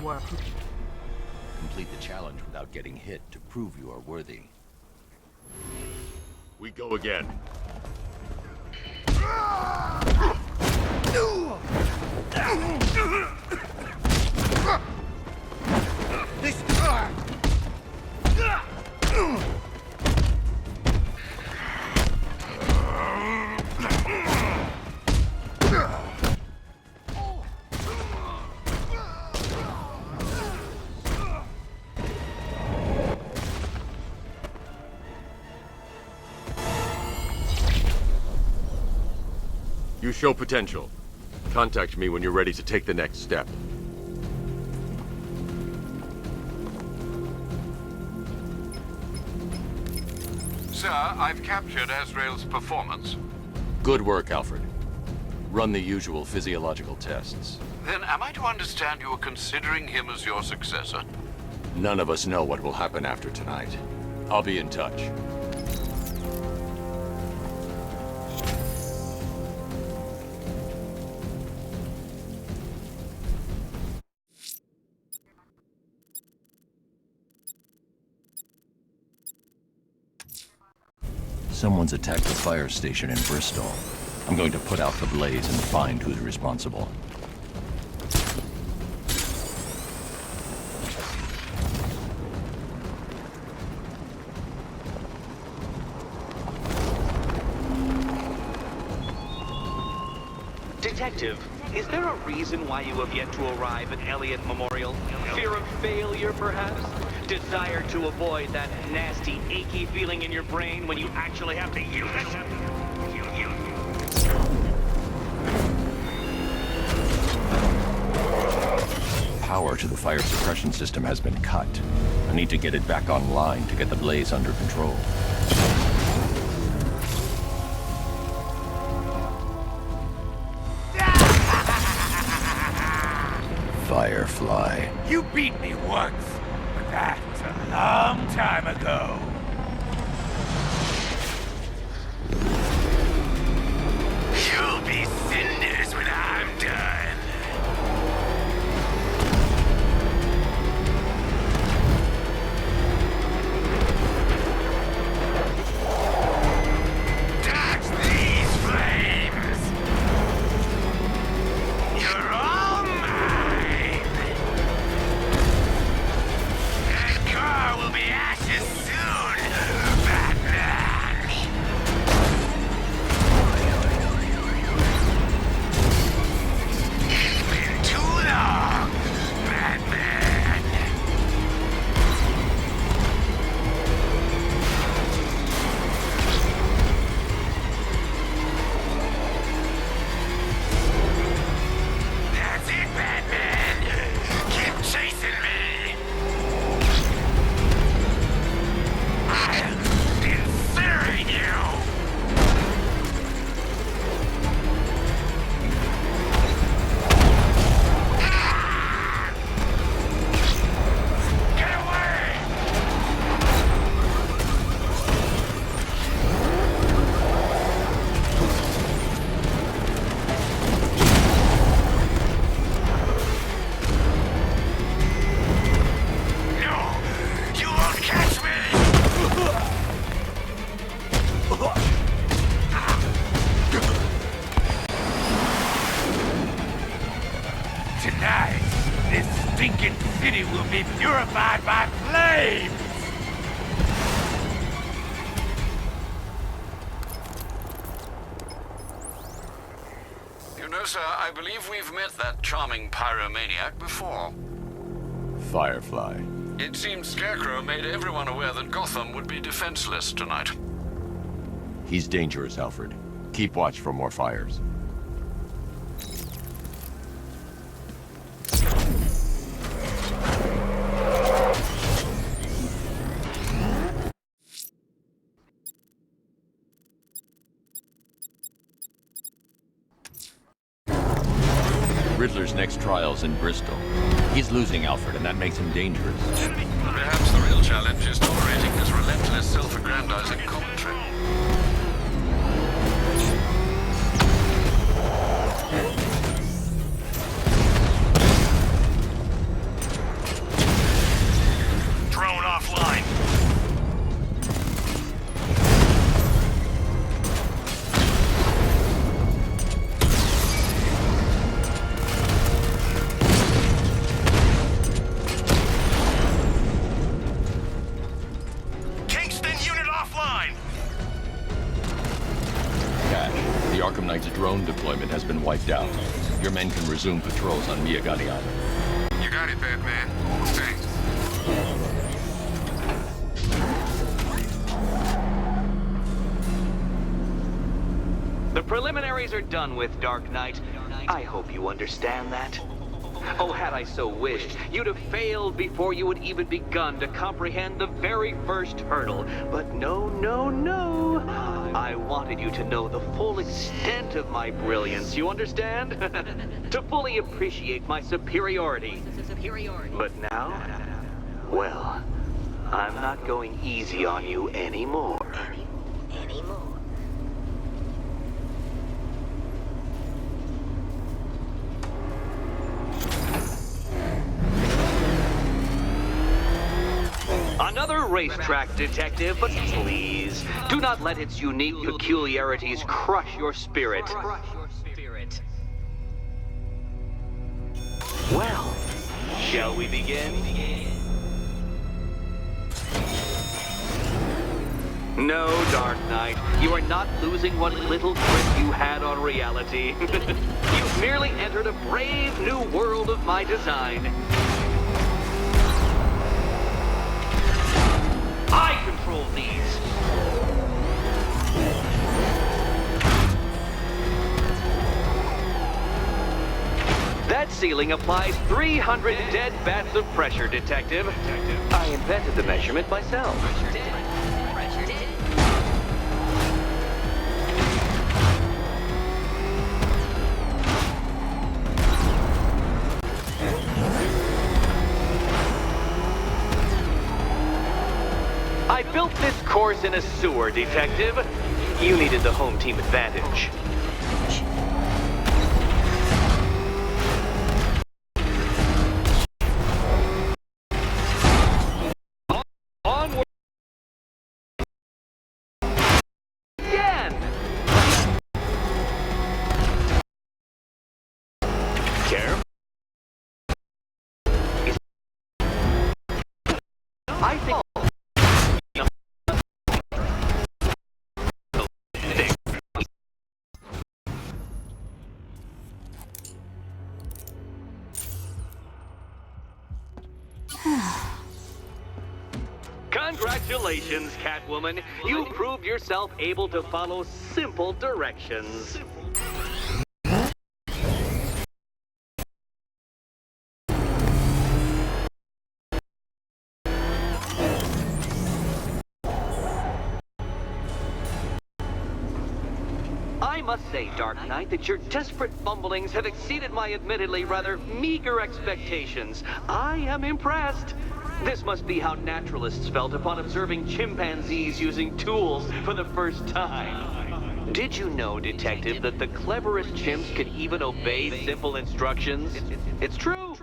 What? Complete the challenge without getting hit to prove you are worthy. We go again. You show potential. Contact me when you're ready to take the next step. Sir, I've captured Azrael's performance. Good work, Alfred. Run the usual physiological tests. Then am I to understand you are considering him as your successor? None of us know what will happen after tonight. I'll be in touch. Someone's attacked the fire station in Bristol. I'm going to put out the blaze and find who's responsible. Detective, is there a reason why you have yet to arrive at Elliott Memorial? Fear of failure, perhaps? Desire to avoid that nasty, achy feeling in your brain when you actually have to use it? Power to the fire suppression system has been cut. I need to get it back online to get the blaze under control. Firefly. You beat me once, but that's a long time ago. You'll be cinders when I'm done. this stinking city will be purified by flames! You know, sir, I believe we've met that charming pyromaniac before. Firefly. It seems Scarecrow made everyone aware that Gotham would be defenseless tonight. He's dangerous, Alfred. Keep watch for more fires. Riddler's next trial's in Bristol. He's losing Alfred, and that makes him dangerous. Perhaps the real challenge is tolerating his relentless, self-aggrandizing commentary. Drone offline. The Arkham Knight's drone deployment has been wiped out. Your men can resume patrols on Miyagani Island. You got it, Batman. Thanks. The preliminaries are done with, Dark Knight. I hope you understand that. Oh, had I so wished, you'd have failed before you had even begun to comprehend the very first hurdle. But no, no, no. I wanted you to know the full extent of my brilliance, you understand? To fully appreciate my superiority. But now, well, I'm not going easy on you anymore. Another racetrack, detective, but please, do not let its unique peculiarities crush your spirit. Well, shall we begin? No, Dark Knight, you are not losing what little grip you had on reality. You've merely entered a brave new world of my design. I control these. That ceiling applies 300 dead bats of pressure, Detective. I invented the measurement myself. I built this course in a sewer, Detective. You needed the home team advantage. Onward! Again! Care? I think... Congratulations, Catwoman. You proved yourself able to follow simple directions. I must say, Dark Knight, that your desperate fumblings have exceeded my admittedly rather meager expectations. I am impressed. This must be how naturalists felt upon observing chimpanzees using tools for the first time. Did you know, Detective, that the cleverest chimps can even obey simple instructions? It's true.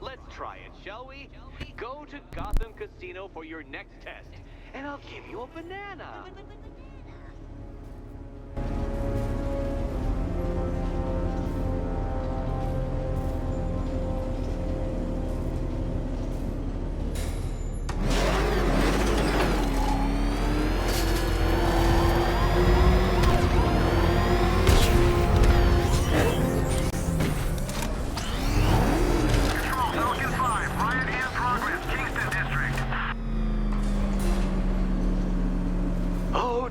Let's try it, shall we? Go to Gotham Casino for your next test, and I'll give you a banana.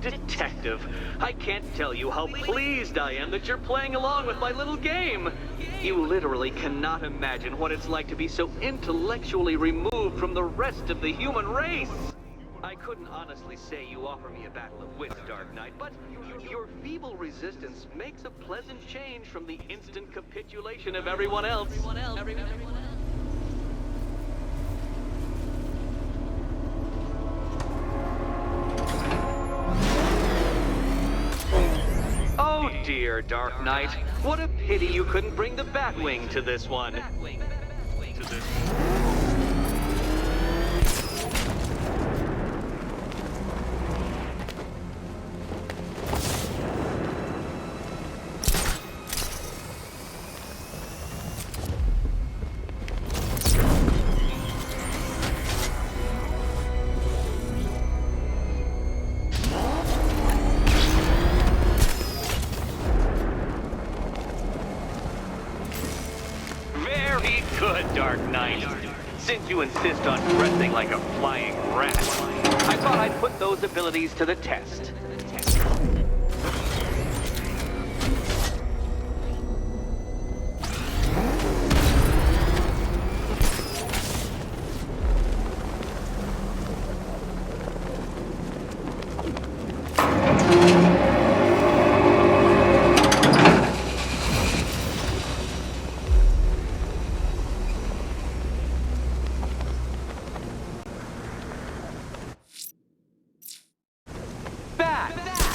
Detective, I can't tell you how pleased I am that you're playing along with my little game. You literally cannot imagine what it's like to be so intellectually removed from the rest of the human race. I couldn't honestly say you offer me a battle of wits, Dark Knight, but your feeble resistance makes a pleasant change from the instant capitulation of everyone else. Oh dear, Dark Knight. What a pity you couldn't bring the Batwing to this one. Very good, Dark Knight. Since you insist on dressing like a flying rat, I thought I'd put those abilities to the test.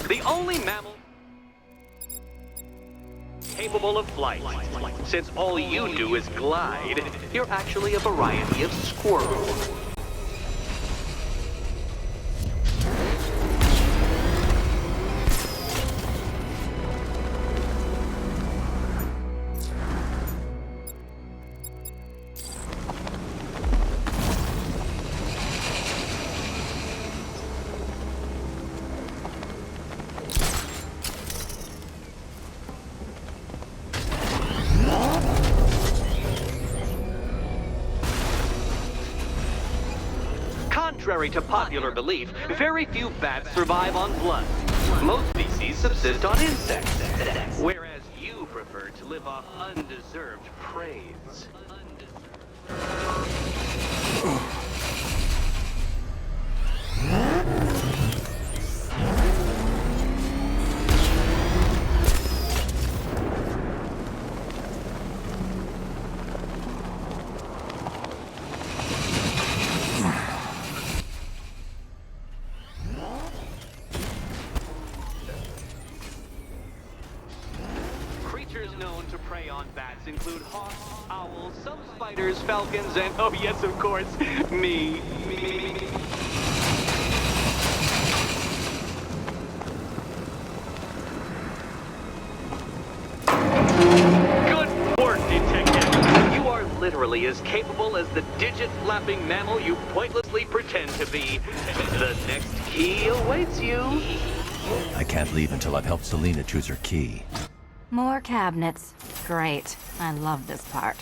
The only mammal capable of flight. Since all you do is glide, you're actually a variety of squirrel. Contrary to popular belief, very few bats survive on blood. Most species subsist on insects, whereas you prefer to live off undeserved praise. Known to prey on bats include hawks, owls, some spiders, falcons, and oh yes, of course, me. Good work, Detective. You are literally as capable as the digit-flapping mammal you pointlessly pretend to be. The next key awaits you. I can't leave until I've helped Selina choose her key. More cabinets. Great. I love this part.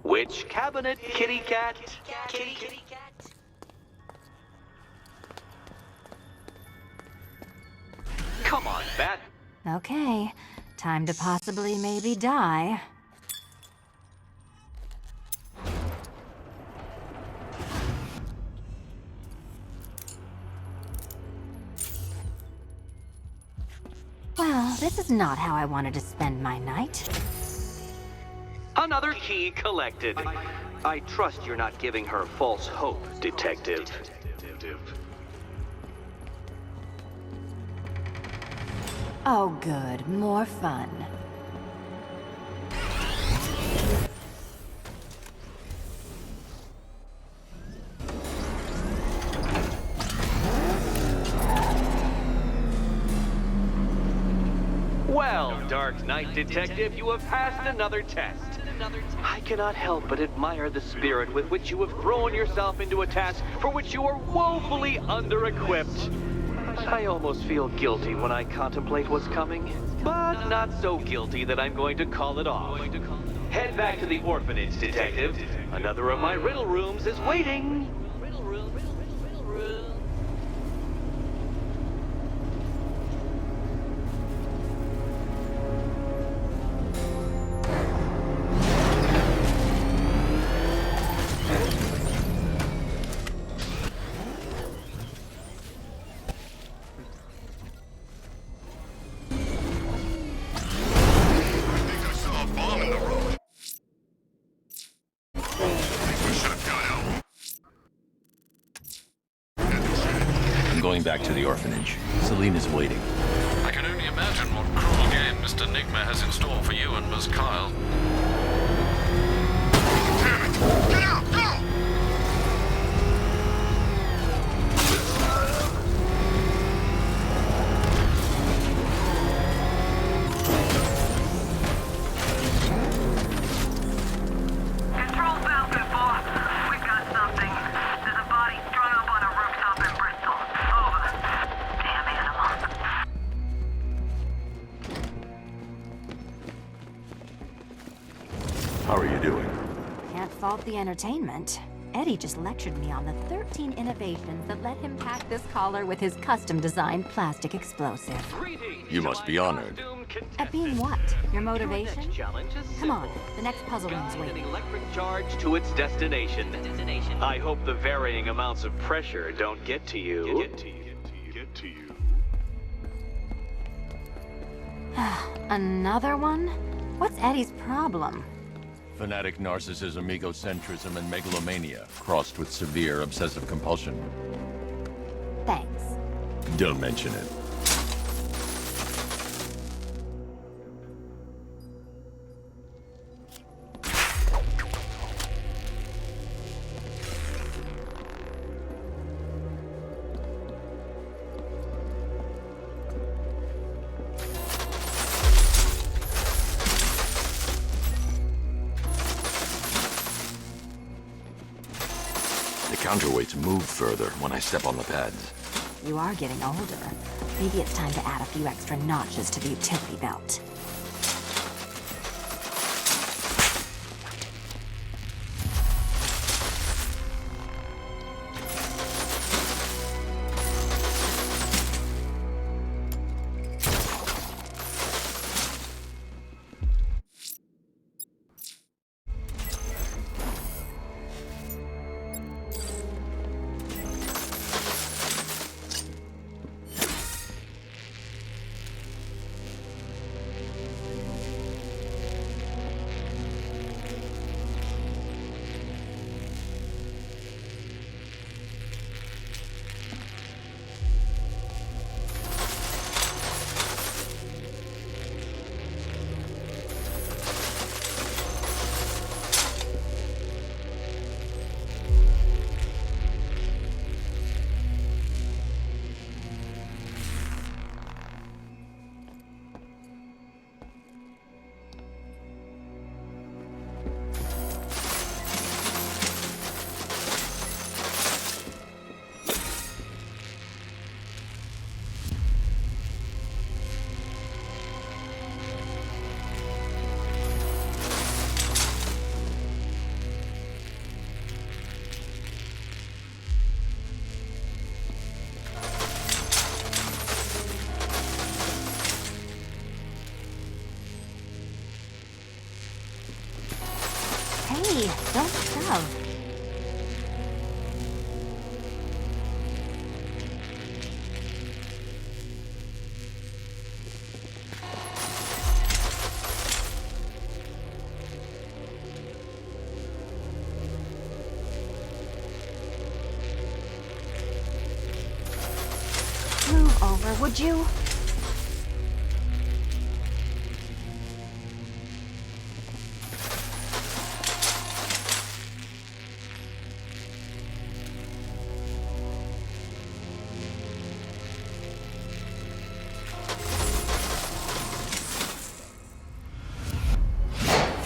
Which cabinet, kitty cat? Kitty cat. Come on, Bat. Okay. Time to possibly maybe die. Well, this is not how I wanted to spend my night. Another key collected. I trust you're not giving her false hope, Detective. Oh, good. More fun. Well, Dark Knight Detective, you have passed another test. I cannot help but admire the spirit with which you have thrown yourself into a task for which you are woefully under-equipped. I almost feel guilty when I contemplate what's coming, but not so guilty that I'm going to call it off. Head back to the orphanage, Detective. Another of my riddle rooms is waiting. I'm going back to the orphanage. Celine is waiting. I can only imagine what cruel game Mr. Nigma has in store for you and Miss Kyle. Damn it! Get out! Go! Control Falcon 4. We've got something. There's a body strung up on a rooftop in Bristol. Over. Damn animal. How are you doing? Can't fault the entertainment. Eddie just lectured me on the 13 innovations that let him pack this collar with his custom-designed plastic explosive. You must be honored. At being what? Your motivation? Come on, the next puzzle room's Guide an waiting. electric charge to its destination. I hope the varying amounts of pressure don't get to you. Get to you. Another one? What's Eddie's problem? Fanatic narcissism, egocentrism, and megalomania, crossed with severe obsessive compulsion. Thanks. Don't mention it. The counterweights move further when I step on the pads. You are getting older. Maybe it's time to add a few extra notches to the utility belt. Hey, don't shove. Move over, would you?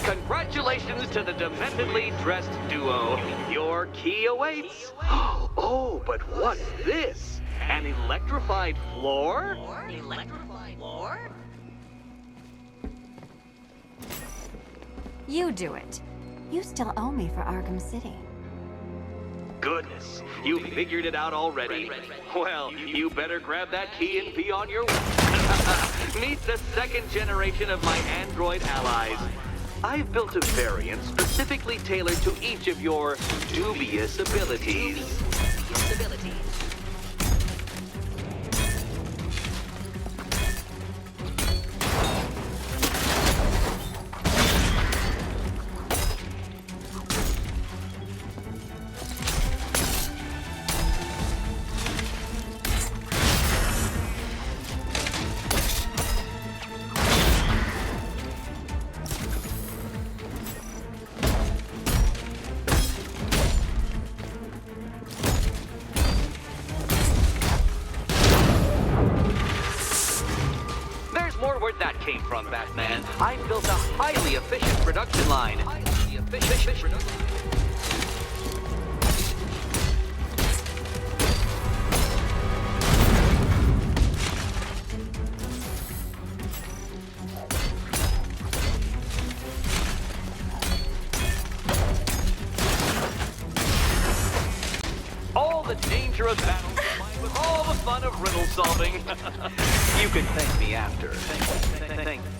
Congratulations to the dementedly dressed duo. Your key awaits. Oh, but what's this? An electrified floor? Electrified floor? You do it. You still owe me for Arkham City. Goodness, you figured it out already. Well, you better grab that key and be on your way. Meet the second generation of my android allies. I've built a variant specifically tailored to each of your dubious abilities. Where that came from, Batman. I built a highly efficient production line. All the danger of battle combined with all the fun of riddle solving. You can thank me after. Thank you.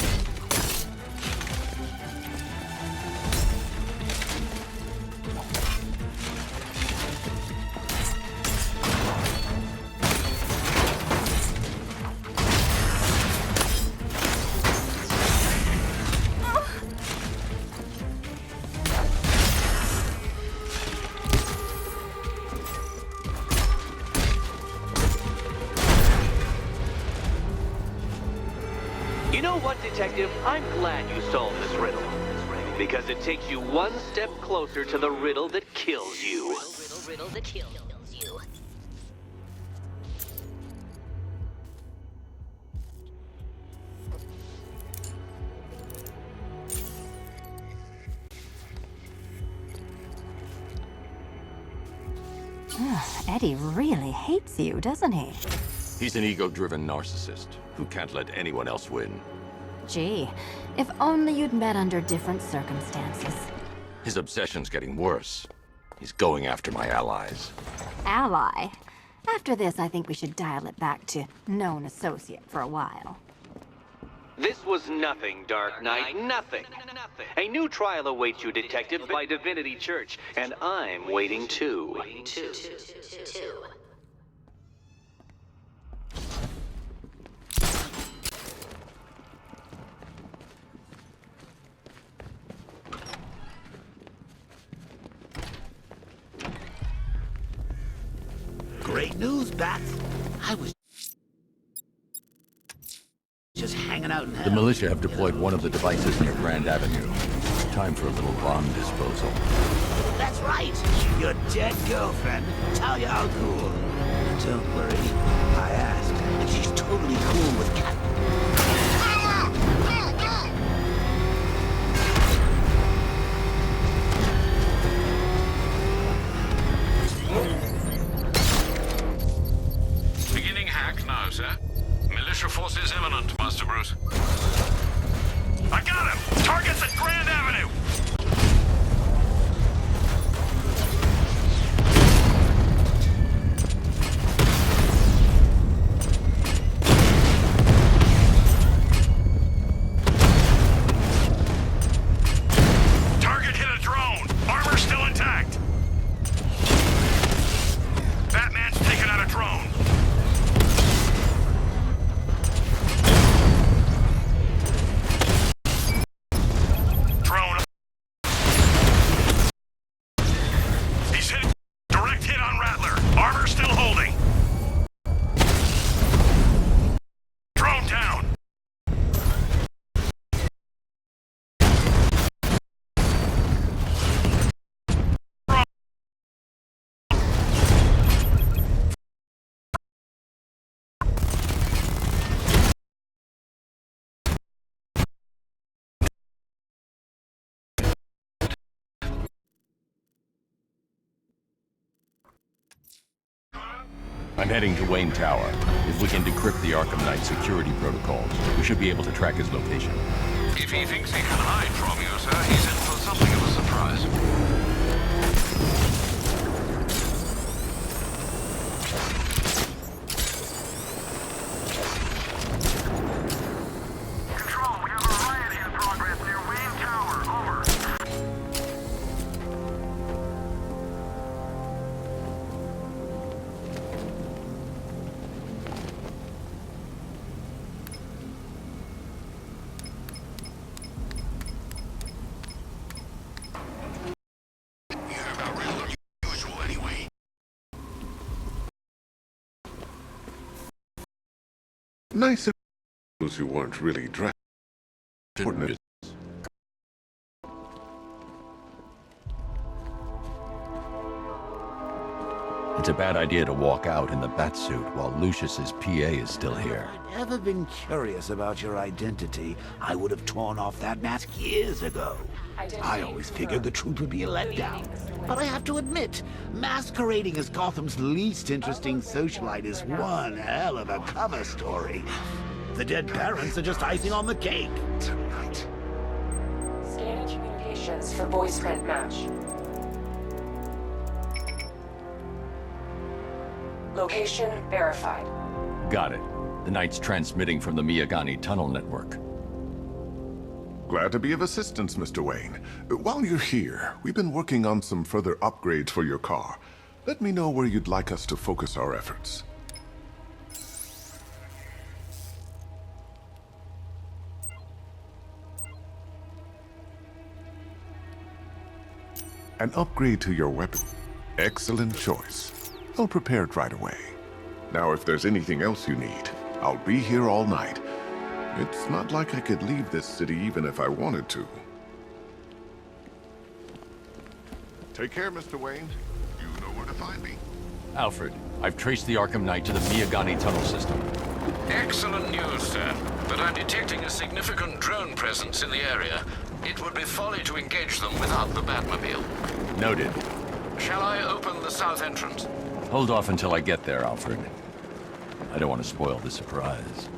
You know what, Detective? I'm glad you solved this riddle. Because it takes you one step closer to the riddle that kills you. Riddle that kills you. Eddie really hates you, doesn't he? He's an ego-driven narcissist who can't let anyone else win. Gee, if only you'd met under different circumstances. His obsession's getting worse. He's going after my allies. Ally? After this, I think we should dial it back to known associate for a while. This was nothing, Dark Knight, nothing. A new trial awaits you, Detective, by Divinity Church, and I'm waiting too. Great news, Bat. I was just hanging out in hell. The militia have deployed one of the devices near Grand Avenue. Time for a little bomb disposal. That's right. Your dead girlfriend, Talia al Ghul. Don't worry. I asked, and she's totally cool with Cat. Beginning hack now, sir. Militia forces imminent, Master Bruce. I got him! Target's at Grand Avenue! Target hit a drone! Armor still intact! Batman's taken out a drone! I'm heading to Wayne Tower. If we can decrypt the Arkham Knight security protocols, we should be able to track his location. If he thinks he can hide from you, sir, he's in for something of a surprise. Nice of those who weren't really dressed. It's a bad idea to walk out in the Batsuit while Lucius's PA is still here. If I'd ever been curious about your identity, I would have torn off that mask years ago. I always figured the truth would be a letdown. But I have to admit, masquerading as Gotham's least interesting socialite is one hell of a cover story. The dead parents are just icing on the cake. Tonight. Scanning communications for voice print match. Location verified. Got it. The Knight's transmitting from the Miyagani tunnel network. Glad to be of assistance, Mr. Wayne. While you're here, we've been working on some further upgrades for your car. Let me know where you'd like us to focus our efforts. An upgrade to your weapon. Excellent choice. I'll prepare it right away. Now, if there's anything else you need, I'll be here all night. It's not like I could leave this city even if I wanted to. Take care, Mr. Wayne. You know where to find me. Alfred, I've traced the Arkham Knight to the Miyagani tunnel system. Excellent news, sir. But I'm detecting a significant drone presence in the area. It would be folly to engage them without the Batmobile. Noted. Shall I open the south entrance? Hold off until I get there, Alfred. I don't want to spoil the surprise.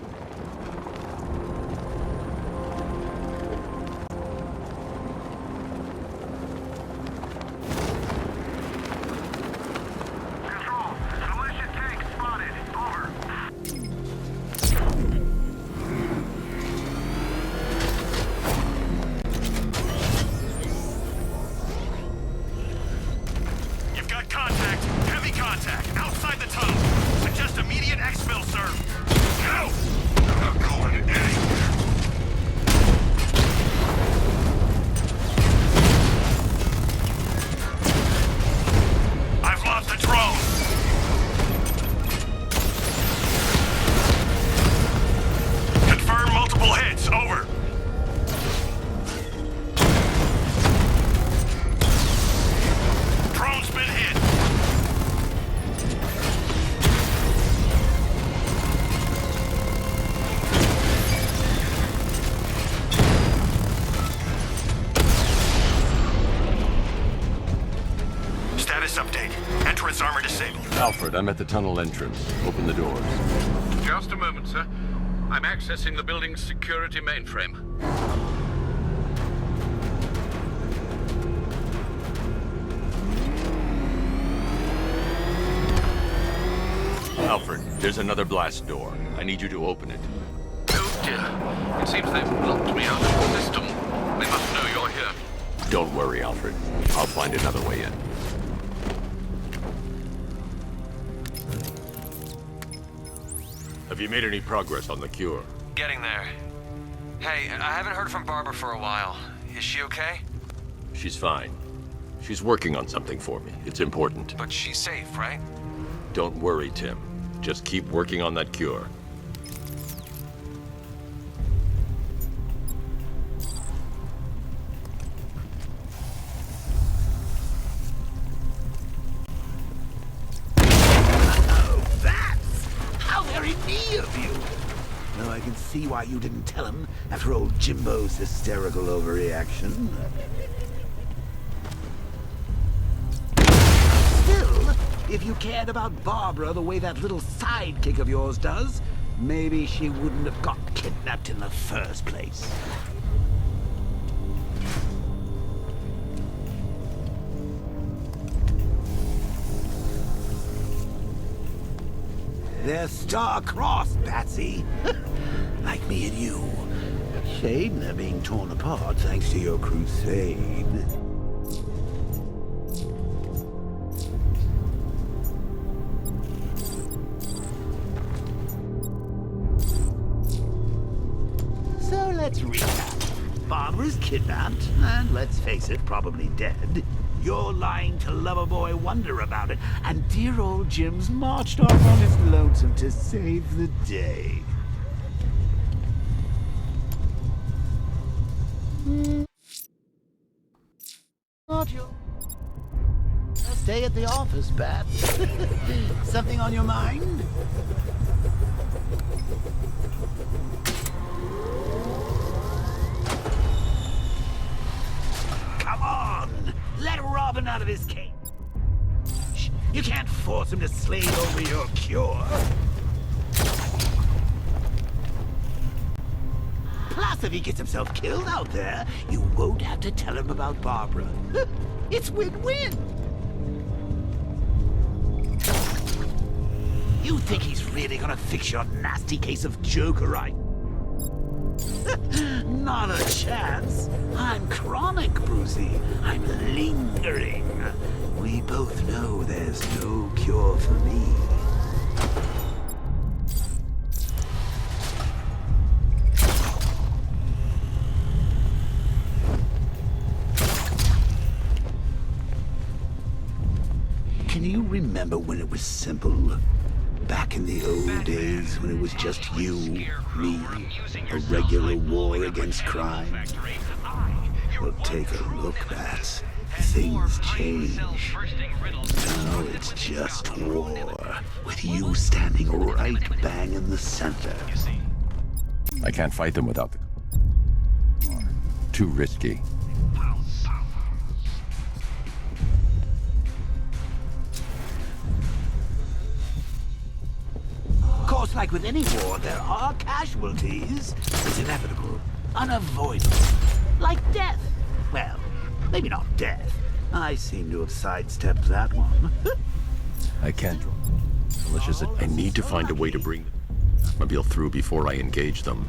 I'm at the tunnel entrance. Open the doors. Just a moment, sir. I'm accessing the building's security mainframe. Alfred, there's another blast door. I need you to open it. Oh dear. It seems they've blocked me out of the system. They must know you're here. Don't worry, Alfred. I'll find another way in. Have you made any progress on the cure? Getting there. Hey, I haven't heard from Barbara for a while. Is she okay? She's fine. She's working on something for me. It's important. But she's safe, right? Don't worry, Tim. Just keep working on that cure. I can see why you didn't tell him after old Jimbo's hysterical overreaction. Still, If you cared about Barbara the way that little sidekick of yours does, maybe she wouldn't have got kidnapped in the first place. They're star-crossed, Patsy. Like me and you. Shame they're being torn apart thanks to your crusade. So let's recap. Barbara's kidnapped, and let's face it, probably dead. You're lying to Loverboy Wonder about it, and dear old Jim's marched off on his lonesome to save the day. Aren't you? Stay at the office, Bat. Something on your mind? Come on! Let Robin out of his cage. You can't force him to slave over your cure. Plus, if he gets himself killed out there, you won't have to tell him about Barbara. It's win-win. You think he's really gonna fix your nasty case of Jokerite? Not a chance. I'm chronic, Brucey. I'm lingering. We both know there's no cure for me. Can you remember when it was simple? Back in the old days when it was just you, me, a regular war against crime? Well, take a look, Bats. Things change. Now it's just war, with you standing right bang in the center. I can't fight them without the... Too risky. Of course, like with any war, there are casualties. It's inevitable, unavoidable. Like death. Well, maybe not death. I seem to have sidestepped that one. I can't. Malicious. I need to find a way to bring the Batmobile through before I engage them.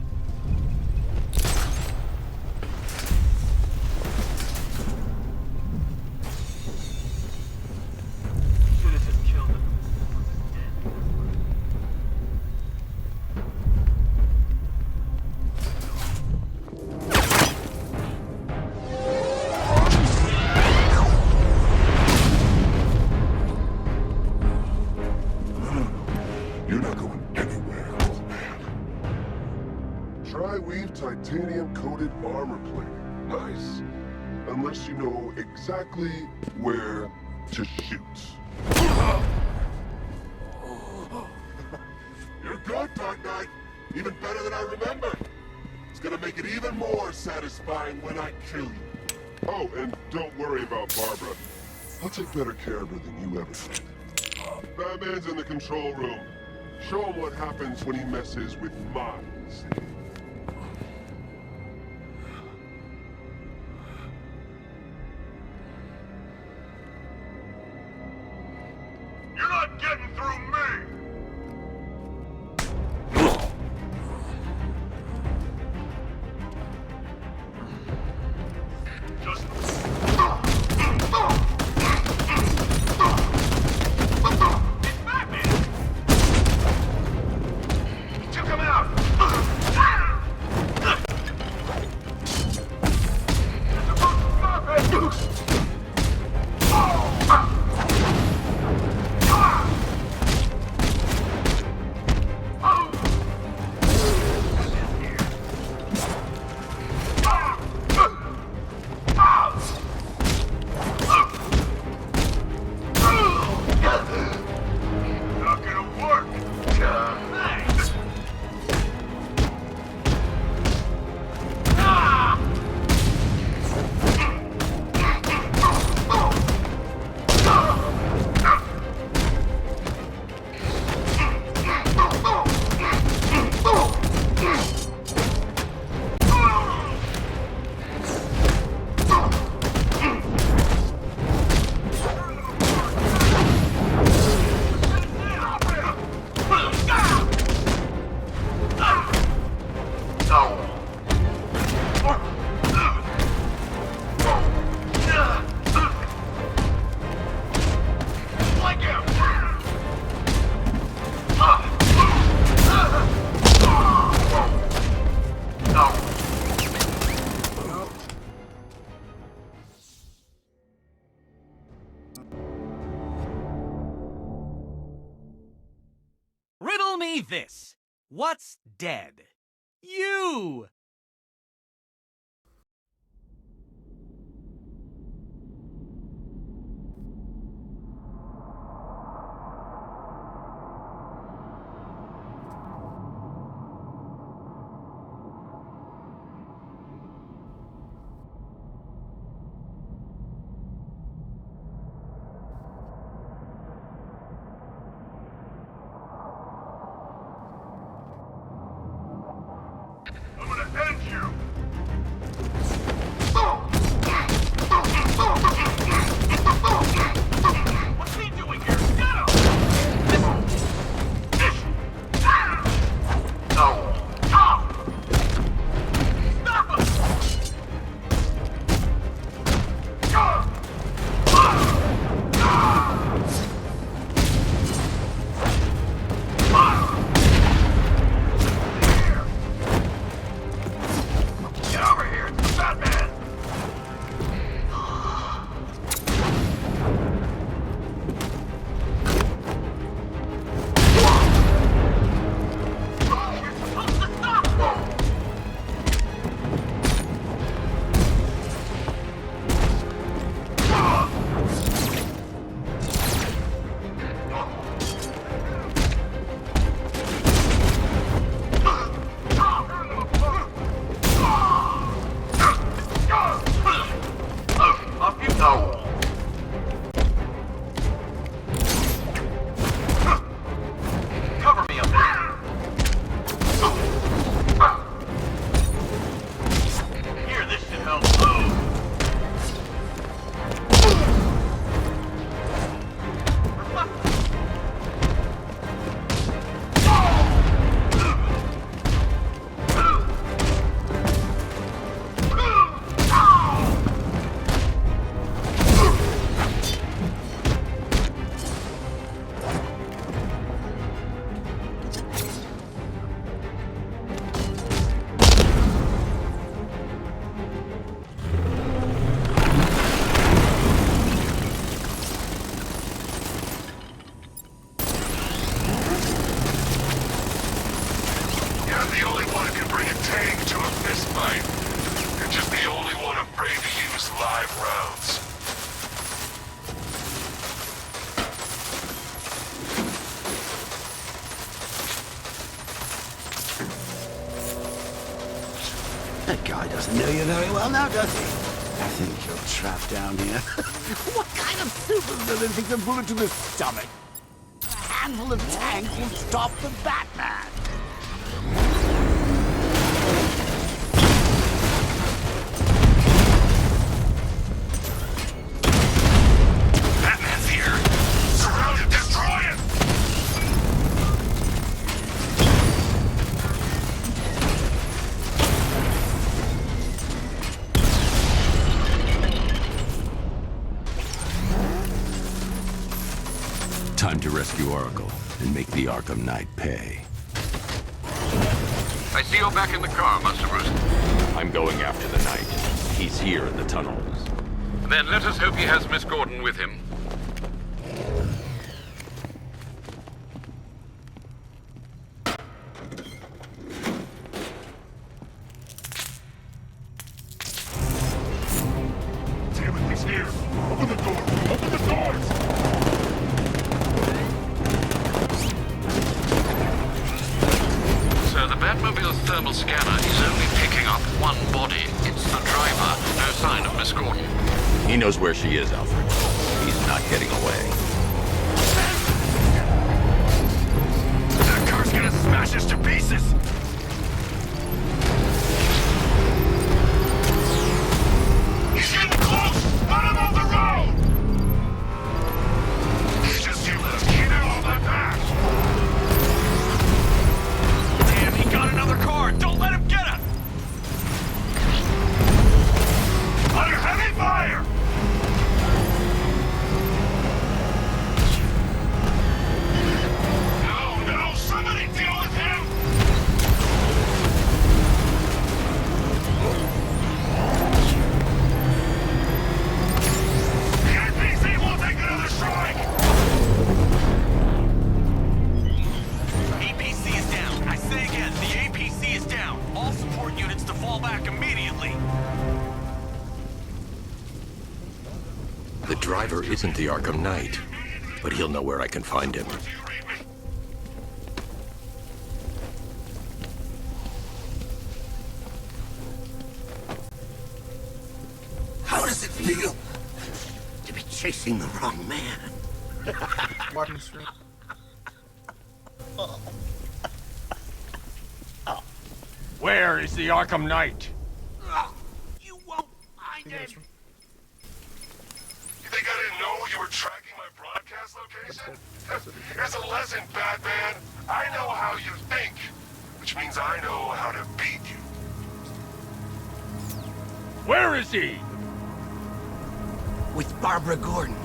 Titanium-coated armor plating. Nice. Unless you know exactly where to shoot. You're good, Dark Knight. Even better than I remember. It's gonna make it even more satisfying when I kill you. Oh, and don't worry about Barbara. I'll take better care of her than you ever did. Batman's in the control room. Show him what happens when he messes with minds. You're not getting through me! Just... It's Batman! He took him out! Riddle me this. What's dead? You! I'm gonna end you! What's he doing here? Get him! Stop him! Get over here! It's the Batman! You're supposed to stop him! Off you go! Cover me up there! Here, this should help. You're the only one who can bring a tank to a fist fight. You're just the only one afraid to use live rounds. That guy doesn't know you very well now, does he? I think you're trapped down here. What kind of supervillain takes a bullet to the stomach? A handful of tanks will stop the Batman. Batman's here! Surround it! Destroy it! Time to rescue Oracle and make the Arkham Knight pay. I see you're back in the car, Master Bruce. I'm going after the Knight. He's here in the tunnels. Then let us hope he has Miss Gordon with him. Damn it, he's here! Open the door! Open the doors! So the Batmobile's thermal scanner is only picking up one body. It's the driver. No sign of Miss Gordon. He knows where she is, Alfred. He's not getting away. That car's gonna smash us to pieces! He's getting close! Let him off the road! He's just you left. Get out of my back! Damn, he got another car! Don't let him get us! fall back immediately. The driver isn't the Arkham Knight, but he'll know where I can find him. How does it feel to be chasing the wrong man? Watching the stream. Where is the Arkham Knight? You won't find him. You think I didn't know you were tracking my broadcast location? Here's a lesson, Batman. I know how you think, which means I know how to beat you. Where is he? With Barbara Gordon.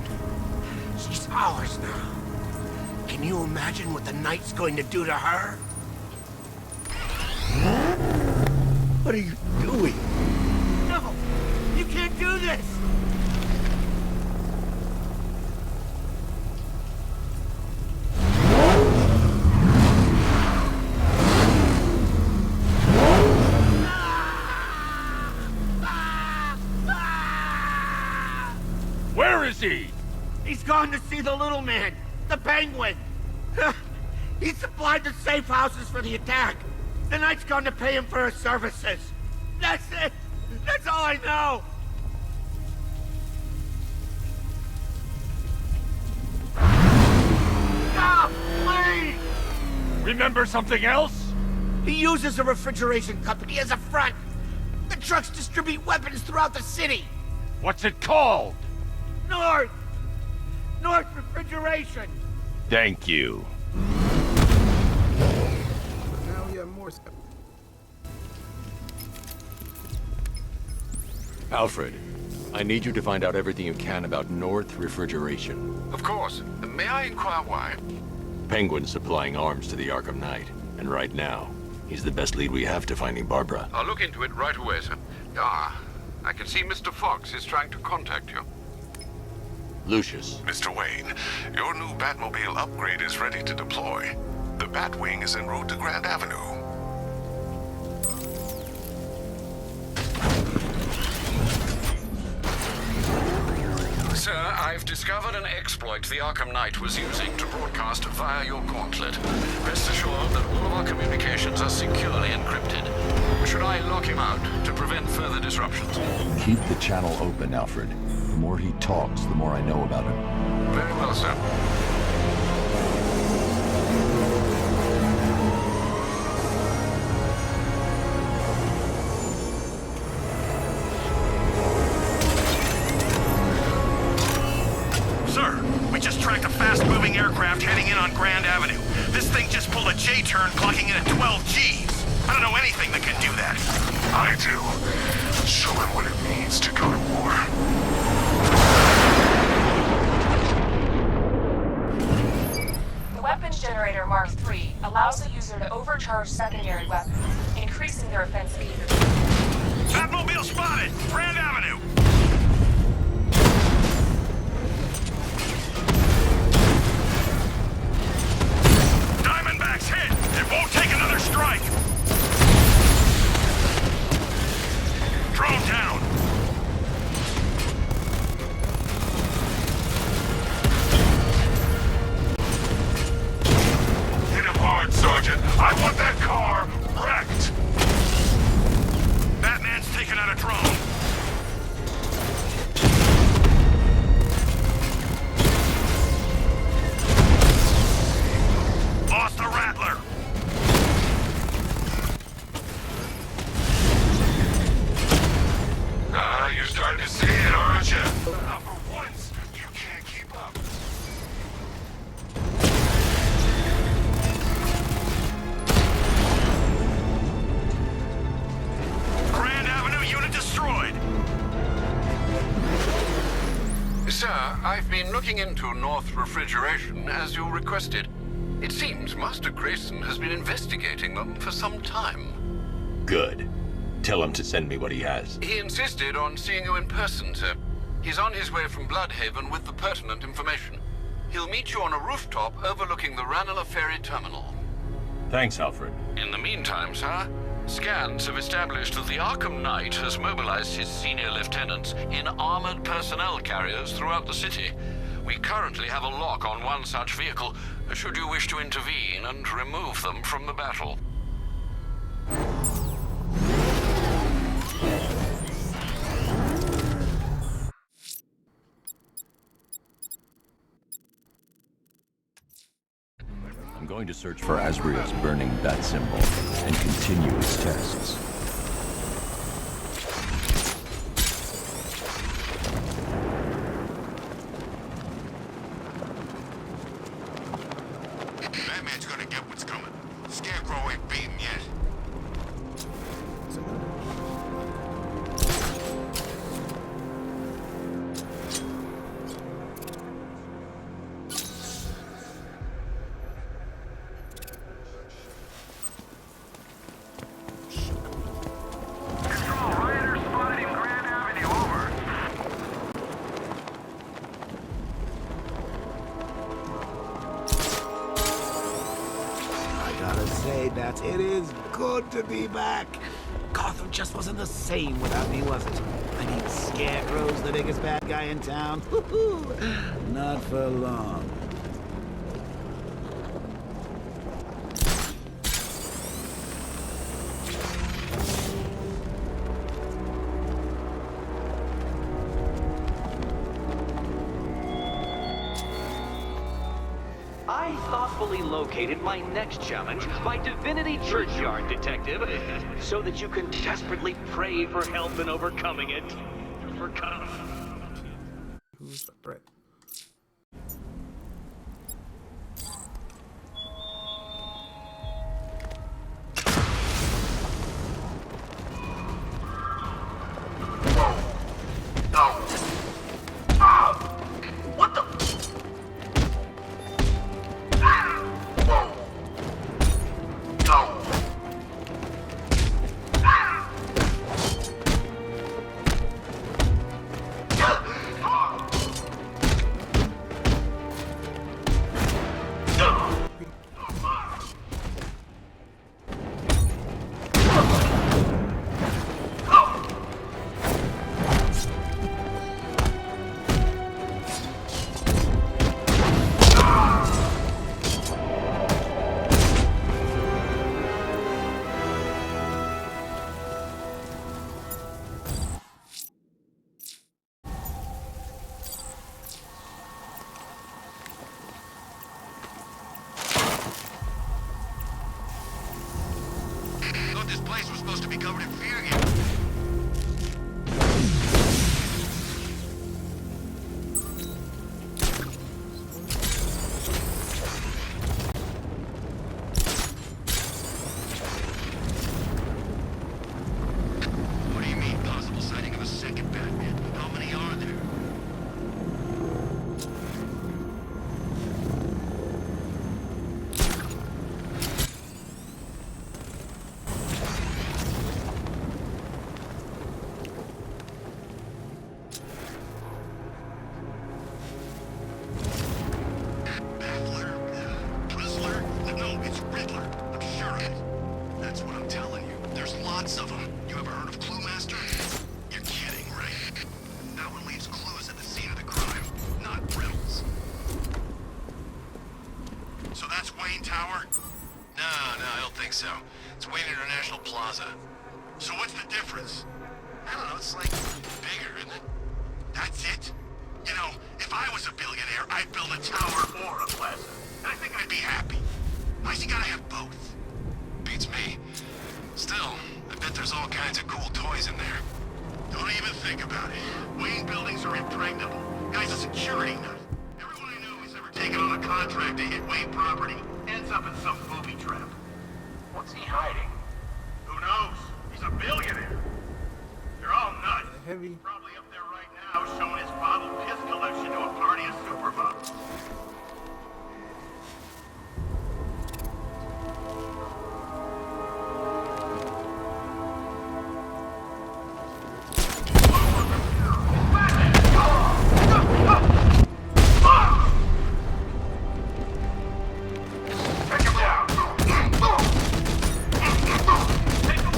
She's ours now. Can you imagine what the Knight's going to do to her? What are you doing? No! You can't do this! Where is he? He's gone to see the little man, the Penguin. He supplied the safe houses for the attack. The Knight's gone to pay him for his services. That's it. That's all I know. Stop, please! Remember something else? He uses a refrigeration company as a front. The trucks distribute weapons throughout the city. What's it called? North Refrigeration. Thank you. Now we have more stuff. Alfred, I need you to find out everything you can about North Refrigeration. Of course. May I inquire why? Penguin's supplying arms to the Arkham Knight, and right now, he's the best lead we have to finding Barbara. I'll look into it right away, sir. Ah, I can see Mr. Fox is trying to contact you. Lucius. Mr. Wayne, your new Batmobile upgrade is ready to deploy. The Batwing is en route to Grand Avenue. Sir, I've discovered an exploit the Arkham Knight was using to broadcast via your gauntlet. Rest assured that all of our communications are securely encrypted. Should I lock him out to prevent further disruptions? Keep the channel open, Alfred. The more he talks, the more I know about him. Very well, sir. Sir, we just tracked a fast-moving aircraft heading in on Grand Avenue. This thing just pulled a J-turn, clocking in at 12 Gs. I don't know anything that can do that. I do. Show him what it means to go to war. The weapons generator Mark III allows the user to overcharge secondary weapons, increasing their offense speed. Batmobile spotted! Grand Avenue! Diamondback's hit! It won't take another strike! Drone down! Hit him hard, Sergeant. I want that car wrecked. Batman's taking out a drone. Lost the Rattler. You're starting to see it, aren't you? Now for once, you can't keep up. Grand Avenue unit destroyed. Sir, I've been looking into North Refrigeration as you requested. It seems Master Grayson has been investigating them for some time. Good. Tell him to send me what he has. He insisted on seeing you in person, sir. He's on his way from Bloodhaven with the pertinent information. He'll meet you on a rooftop overlooking the Ranelagh Ferry Terminal. Thanks, Alfred. In the meantime, sir, Scans have established that the Arkham Knight has mobilized his senior lieutenants in armored personnel carriers throughout the city. We currently have a lock on one such vehicle, should you wish to intervene and remove them from the battle. I'm going to search for Asriel's burning bat symbol and continue its tests. Batman's gonna get what's coming. Scarecrow ain't beaten yet. It is good to be back. Gotham just wasn't the same without me, was it? I mean, Scarecrow's the biggest bad guy in town. Not for long. I thoughtfully located my next challenge, my Divinity Churchyard detective, so that you can desperately pray for help in overcoming it. Who's the threat? This place was supposed to be covered in fear again. What do you mean, possible sighting of a second Batman? How many are there? So, it's Wayne International Plaza. So what's the difference? I don't know, it's like bigger, isn't it? That's it? You know, if I was a billionaire, I'd build a tower or a plaza. And I think I'd be happy. Why's he gotta have both? Beats me. Still, I bet there's all kinds of cool toys in there. Don't even think about it. Wayne buildings are impregnable. Guy's a security nut. Everyone I know who's ever taken on a contract to hit Wayne property ends up in some booby trap. What's he hiding? Who knows? He's a billionaire. They're all nuts. Heavy. Probably up there right now showing his bottled piss collection to a party of superbugs. Take him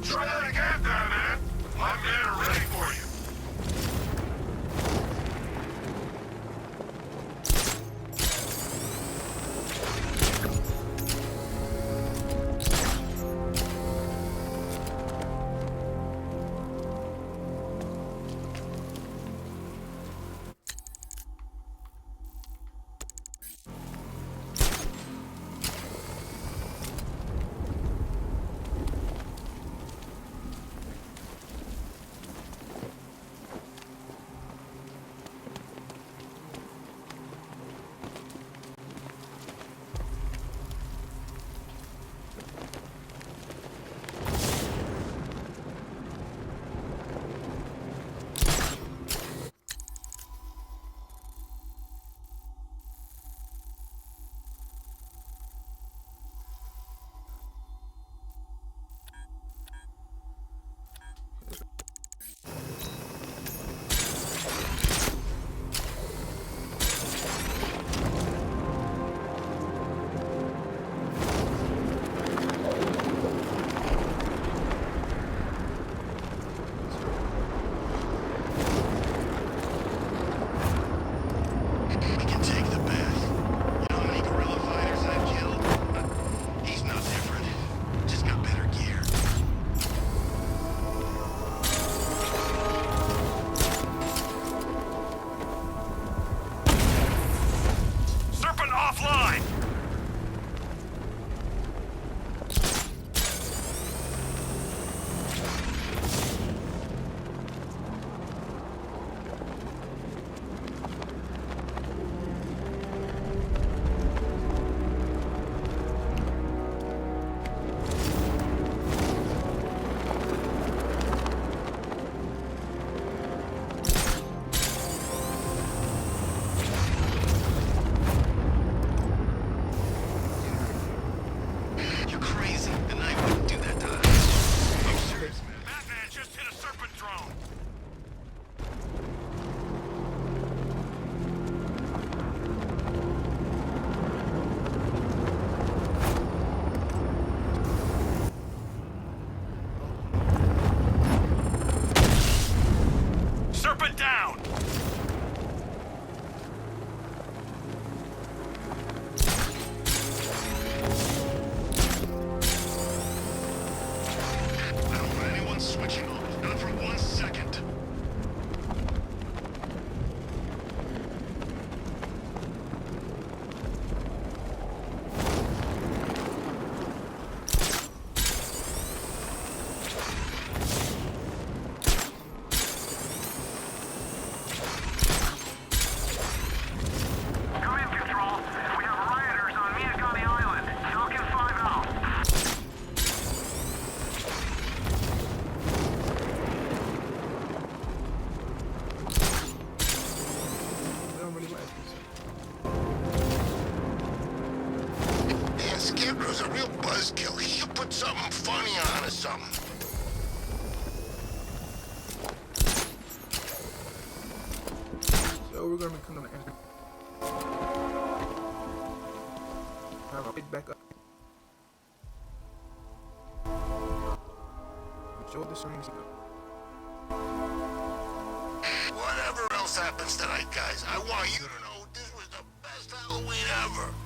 Try that again, man. My men are ready for you. buzzkill. He should put something funny on or something. So we're gonna be coming to answer. I'll pick back up. Show the strings. Whatever else happens tonight, guys, I want you to know this was the best Halloween ever.